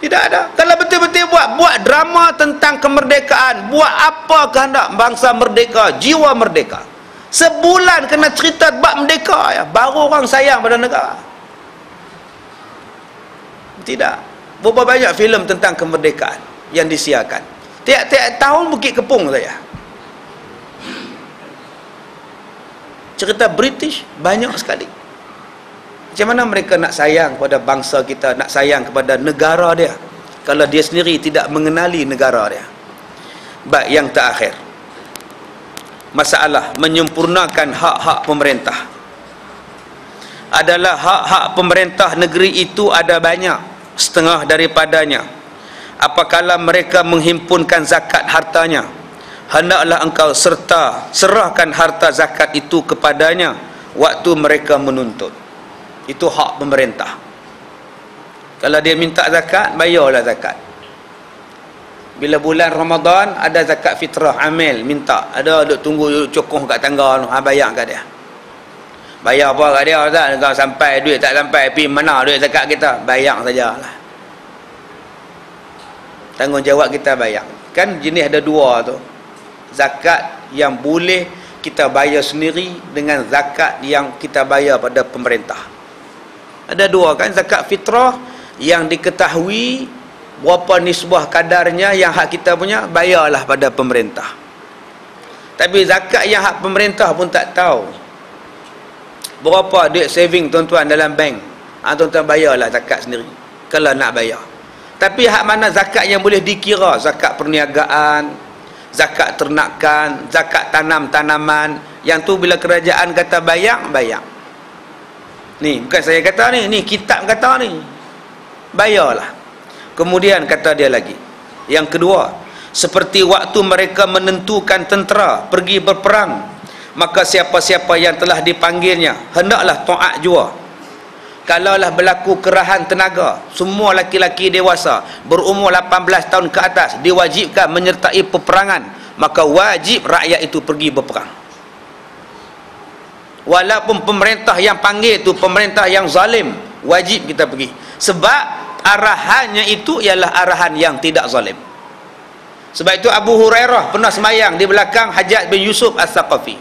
Tidak ada. Kalau betul-betul buat drama tentang kemerdekaan, buat apa kehendak bangsa merdeka, jiwa merdeka. Sebulan kena cerita bab merdeka ya, baru orang sayang pada negara. Tidak. Berapa banyak filem tentang kemerdekaan yang disiarkan. Tiap-tiap tahun Bukit Kepung saya. Cerita British banyak sekali. Macam mana mereka nak sayang kepada bangsa kita, nak sayang kepada negara dia, kalau dia sendiri tidak mengenali negara dia. Baik, yang terakhir, masalah menyempurnakan hak-hak pemerintah. Adalah hak-hak pemerintah negeri itu ada banyak, setengah daripadanya. Apakala mereka menghimpunkan zakat hartanya, hendaklah engkau serahkan harta zakat itu kepadanya waktu mereka menuntut. Itu hak pemerintah. Kalau dia minta zakat, bayarlah zakat. Bila bulan Ramadan ada zakat fitrah amil, minta, ada duk tunggu duk cokoh kat tangga tu, bayar kat dia. Bayar apa kat dia tak? Kalau sampai duit tak sampai, pergi mana duit zakat kita? Bayar sajalah. Tanggungjawab kita bayar. Kan jenis ada dua tu. Zakat yang boleh kita bayar sendiri dengan zakat yang kita bayar pada pemerintah. Ada dua kan, zakat fitrah yang diketahui berapa nisbah kadarnya yang hak kita punya, bayarlah pada pemerintah. Tapi zakat yang hak pemerintah pun tak tahu berapa duit saving tuan-tuan dalam bank, tuan-tuan bayarlah zakat sendiri kalau nak bayar. Tapi hak mana zakat yang boleh dikira, zakat perniagaan, zakat ternakan, zakat tanam-tanaman, yang tu bila kerajaan kata bayar, bayar. Ni bukan saya kata ni kitab kata ni. Bayarlah. Kemudian kata dia lagi, yang kedua, seperti waktu mereka menentukan tentera pergi berperang, maka siapa-siapa yang telah dipanggilnya hendaklah taat jua. Kalaulah berlaku kerahan tenaga, semua laki-laki dewasa berumur 18 tahun ke atas diwajibkan menyertai peperangan, maka wajib rakyat itu pergi berperang. Walaupun pemerintah yang panggil itu pemerintah yang zalim, wajib kita pergi. Sebab arahannya itu ialah arahan yang tidak zalim. Sebab itu Abu Hurairah pernah semayang di belakang Hajjaj bin Yusuf As-Saqafi.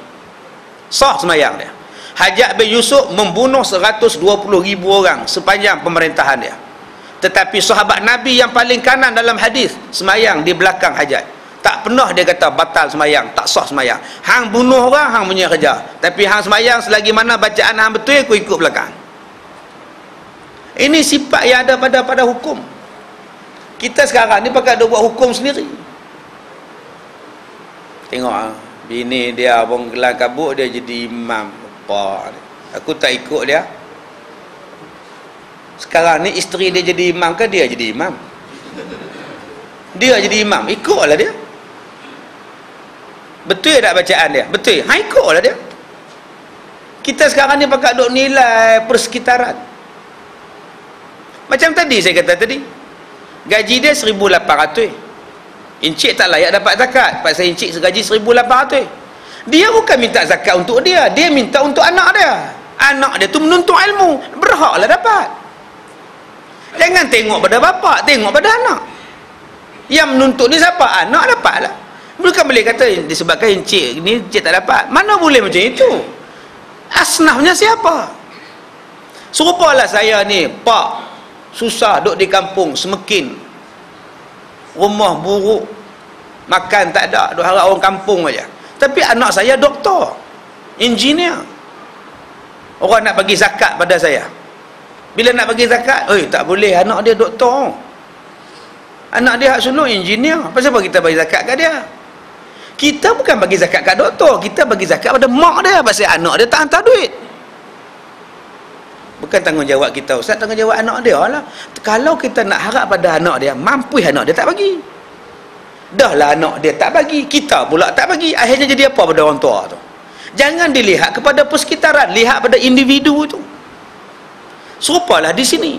Sah semayang dia. Hajjaj bin Yusuf membunuh 120,000 orang sepanjang pemerintahan dia. Tetapi sahabat Nabi yang paling kanan dalam hadis semayang di belakang Hajjaj. Tak pernah dia kata batal semayang, tak sah semayang. Hang bunuh orang, hang punya kerja. Tapi hang semayang selagi mana bacaan hang betul, aku ikut belakang. Ini sifat yang ada pada hukum. Kita sekarang ni pakai buat hukum sendiri. Tengok bini dia abang gelang kabut, dia jadi imam. Apa? Aku tak ikut dia. Sekarang ni isteri dia jadi imam ke dia jadi imam? Dia jadi imam, ikutlah dia. Betul tak bacaan dia? Betul. Ikutlah dia. Kita sekarang ni pakai duk nilai persekitaran. Macam tadi saya kata tadi, gaji dia 1,800. Encik tak layak dapat zakat. Pasal encik segaji 1,800. Dia bukan minta zakat untuk dia, dia minta untuk anak dia. anak dia tu menuntut ilmu, berhaklah dapat. Jangan tengok pada bapa, tengok pada anak. Yang menuntut ni siapa? Anak dapatlah. Bukan boleh kata disebabkan encik ni encik tak dapat. Mana boleh macam itu? Asnafnya siapa? Serupalah saya ni, pak susah duduk di kampung, semekin, rumah buruk, makan tak ada, duk harap orang kampung aja. Tapi anak saya doktor, engineer. Orang nak bagi zakat pada saya. Bila nak bagi zakat, tak boleh, anak dia doktor. Anak dia hak sulung engineer. Pasal apa kita bagi zakat kat dia? Kita bukan bagi zakat kat doktor, kita bagi zakat pada mak dia, pasal anak dia tak hantar duit. Bukan tanggungjawab kita, Ustaz, tanggungjawab anak dia lah. Kalau kita nak harap pada anak dia, mampu anak dia tak bagi. Dah lah anak dia tak bagi, kita pula tak bagi. Akhirnya jadi apa pada orang tua tu? Jangan dilihat kepada persekitaran, lihat pada individu tu. Serupalah di sini.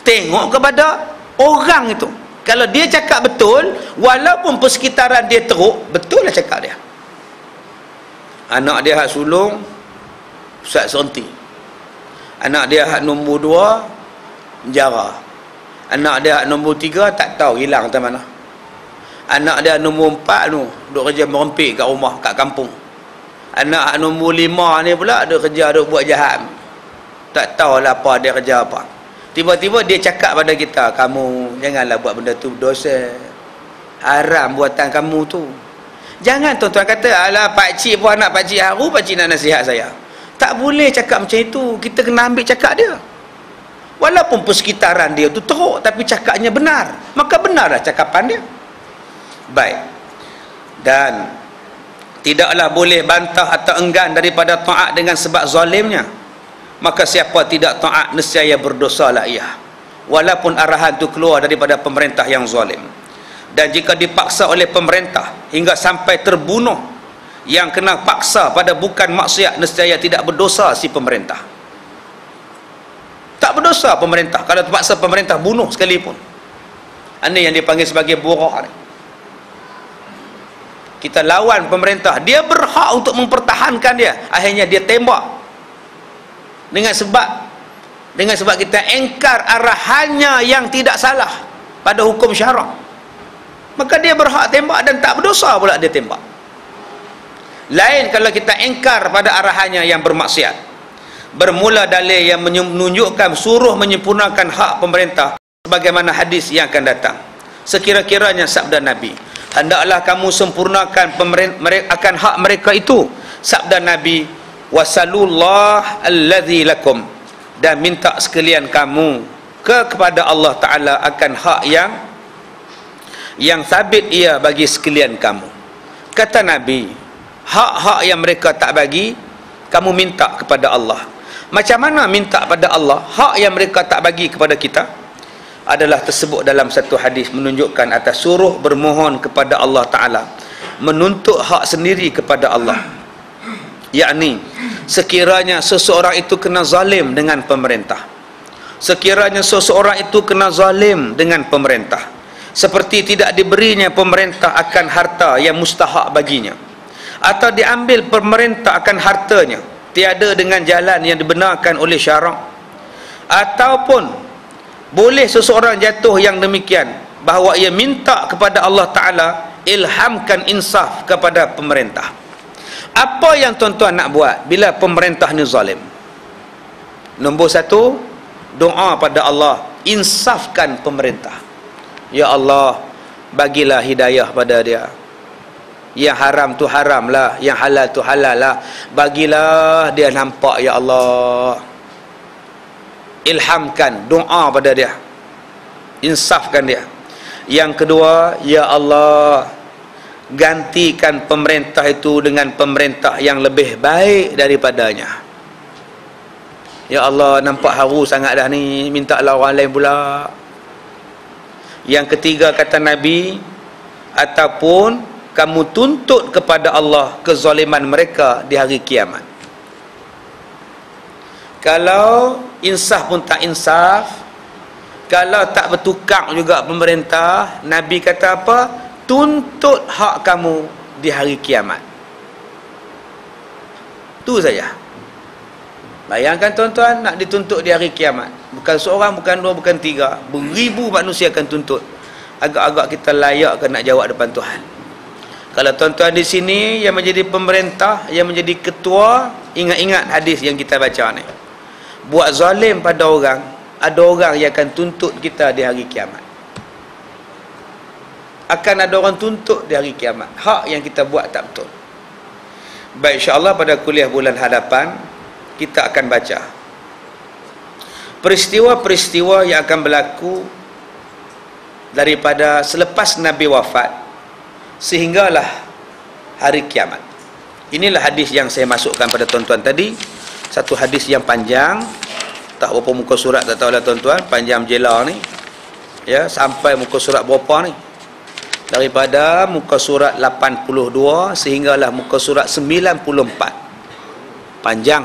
Tengok kepada orang itu. Kalau dia cakap betul, walaupun persekitaran dia teruk, betul lah cakap dia. Anak dia hak sulung, Ustaz Serenti. Anak dia hak nombor 2, penjara. Anak dia hak nombor 3, tak tahu hilang ke mana. Anak dia nombor 4 tu, duk kerja merempik kat rumah, kat kampung. Anak hak nombor 5 ni pula, duk kerja, duk buat jahat. Tak tahulah apa dia kerja apa. Tiba-tiba dia cakap pada kita, kamu janganlah buat benda tu, dosa, haram buatan kamu tu. Jangan tuan-tuan kata, alah pakcik pun anak pakcik haru, pakcik nak nasihat saya. Tak boleh cakap macam itu. Kita kena ambil cakap dia. Walaupun persekitaran dia tu teruk, tapi cakapnya benar, maka benarlah cakapan dia. Baik. Dan tidaklah boleh bantah atau enggan daripada taat dengan sebab zalimnya. Maka siapa tidak taat, nescaya berdosalah ia, walaupun arahan itu keluar daripada pemerintah yang zalim. Dan jika dipaksa oleh pemerintah hingga sampai terbunuh, yang kena paksa pada bukan maksiat, nescaya tidak berdosa si pemerintah. Tak berdosa pemerintah kalau terpaksa pemerintah bunuh sekalipun. Ini yang dipanggil sebagai burah ni. Kita lawan pemerintah, dia berhak untuk mempertahankan dia, akhirnya dia tembak. Dengan sebab kita engkar arahannya yang tidak salah pada hukum syarak, maka dia berhak tembak dan tak berdosa pula dia tembak. Lain kalau kita engkar pada arahannya yang bermaksiat. Bermula dalil yang menunjukkan suruh menyempurnakan hak pemerintah, sebagaimana hadis yang akan datang. Sekira-kiranya sabda Nabi, hendaklah kamu sempurnakan akan hak mereka itu. Sabda Nabi, wasalullah alladzi lakum, dan minta sekalian kamu kepada Allah Ta'ala akan hak yang sabit ia bagi sekalian kamu. Kata Nabi, hak-hak yang mereka tak bagi, kamu minta kepada Allah. Macam mana minta pada Allah hak yang mereka tak bagi kepada kita? Adalah tersebut dalam satu hadis menunjukkan atas suruh bermohon kepada Allah Ta'ala, menuntut hak sendiri kepada Allah. Yakni sekiranya seseorang itu kena zalim dengan pemerintah, sekiranya seseorang itu kena zalim dengan pemerintah, seperti tidak diberinya pemerintah akan harta yang mustahak baginya, atau diambil pemerintah akan hartanya tiada dengan jalan yang dibenarkan oleh syarak, ataupun boleh seseorang jatuh yang demikian, bahawa ia minta kepada Allah Ta'ala ilhamkan insaf kepada pemerintah. Apa yang tuan-tuan nak buat bila pemerintah ni zalim? Nombor 1, doa pada Allah, insafkan pemerintah. Ya Allah, bagilah hidayah pada dia. Yang haram tu haram lah, yang halal tu halal lah. Bagilah dia nampak, ya Allah. Ilhamkan, doa pada dia, insafkan dia. Yang kedua, ya Allah, gantikan pemerintah itu dengan pemerintah yang lebih baik daripadanya. Ya Allah, nampak haru sangat dah ni, mintalah orang lain pula. Yang ketiga kata Nabi, ataupun kamu tuntut kepada Allah kezaliman mereka di hari kiamat. Kalau insaf pun tak insaf, kalau tak bertukar juga pemerintah, Nabi kata apa? Tuntut hak kamu di hari kiamat. Tu saja. Bayangkan tuan-tuan, nak dituntut di hari kiamat. Bukan seorang, bukan dua, bukan tiga. Beribu manusia akan tuntut. Agak-agak kita layak ke nak jawab depan Tuhan. Kalau tuan-tuan di sini yang menjadi pemerintah, yang menjadi ketua, ingat-ingat hadis yang kita baca ni. Buat zalim pada orang, ada orang yang akan tuntut kita di hari kiamat. Akan ada orang tuntut di hari kiamat. Hak yang kita buat tak betul. Baik, insya-Allah pada kuliah bulan hadapan kita akan baca peristiwa-peristiwa yang akan berlaku daripada selepas Nabi wafat sehinggalah hari kiamat. Inilah hadis yang saya masukkan pada tuan-tuan tadi. Satu hadis yang panjang, tak berapa muka surat tak tahulah tuan-tuan, panjang jela ni. Ya, sampai muka surat berapa ni? Daripada muka surat 82 sehinggalah muka surat 94. Panjang.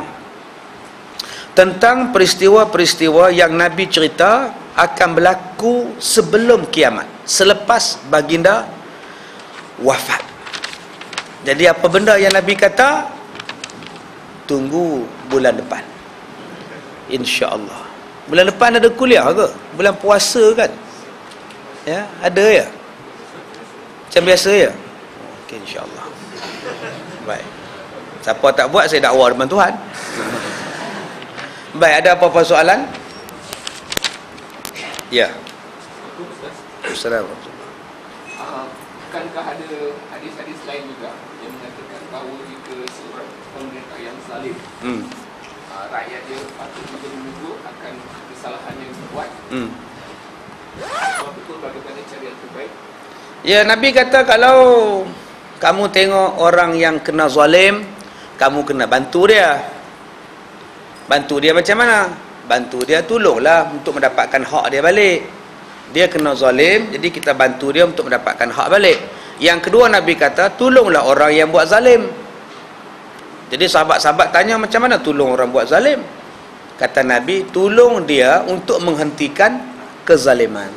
Tentang peristiwa-peristiwa yang Nabi cerita akan berlaku sebelum kiamat, selepas baginda wafat. Jadi apa benda yang Nabi kata? Tunggu bulan depan, insya-Allah. Bulan depan ada kuliah ke? Bulan puasa kan? Ya, ada ya? Macam biasa ya? Okey, insya-Allah. Baik. Siapa tak buat, saya dakwa depan Tuhan. Baik, ada apa-apa soalan? Ya. Assalamualaikum. Bukankah ada hadis-hadis lain juga yang mengatakan bahawa jika seorang pemerintah yang zalim, rakyat dia patut juga menunggu akan kesalahan yang dibuat? Apa betul bagaimana cara yang terbaik? Ya, Nabi kata kalau kamu tengok orang yang kena zalim, kamu kena bantu dia. Bantu dia macam mana? Bantu dia, tolonglah untuk mendapatkan hak dia balik. Dia kena zalim, jadi kita bantu dia untuk mendapatkan hak balik. Yang kedua, Nabi kata tolonglah orang yang buat zalim. Jadi sahabat-sahabat tanya, macam mana tolong orang buat zalim? Kata Nabi, tolong dia untuk menghentikan kezaliman.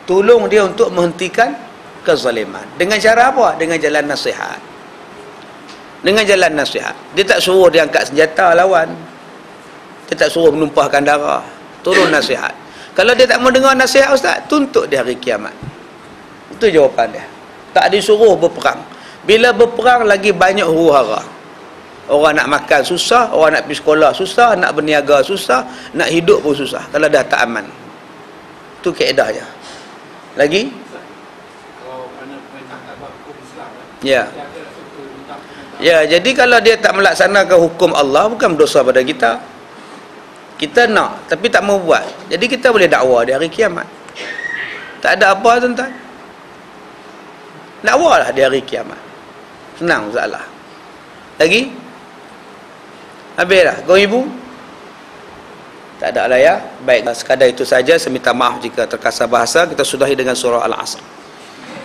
Tolong dia untuk menghentikan kezaliman. Dengan cara apa? Dengan jalan nasihat. Dengan jalan nasihat. Dia tak suruh dia angkat senjata lawan. Dia tak suruh menumpahkan darah. Turun nasihat. Kalau dia tak mau dengar nasihat ustaz, tuntut di hari kiamat. Itu jawapan dia. Tak disuruh berperang. Bila berperang lagi banyak huru-hara. Orang nak makan susah, orang nak pergi sekolah susah, nak berniaga susah, nak hidup pun susah. Kalau dah tak aman. Itu kaedahnya. Lagi? Ya. Ya, jadi kalau dia tak melaksanakan hukum Allah, bukan berdosa pada kita. Kita nak, tapi tak mau buat. Jadi kita boleh dakwa di hari kiamat. Tak ada apa tuan-tuan. Dakwalah di hari kiamat. Senang masalah. Lagi? Habis dah? Kau ibu? Tak ada lah ya. Baik, sekadar itu saja. Saya minta maaf jika terkasar bahasa. Kita sudahi dengan surah Al-Asr.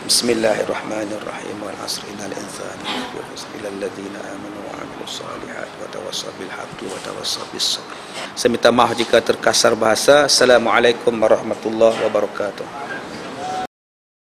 Bismillahirrahmanirrahim. Wal-asr innal insana lafi khusr illa alladhina amanu wa 'amilus solihati wa tawassaw bil haqqi wa tawassaw bis sabr. Saya minta maaf jika terkasar bahasa. Assalamualaikum warahmatullahi wabarakatuh.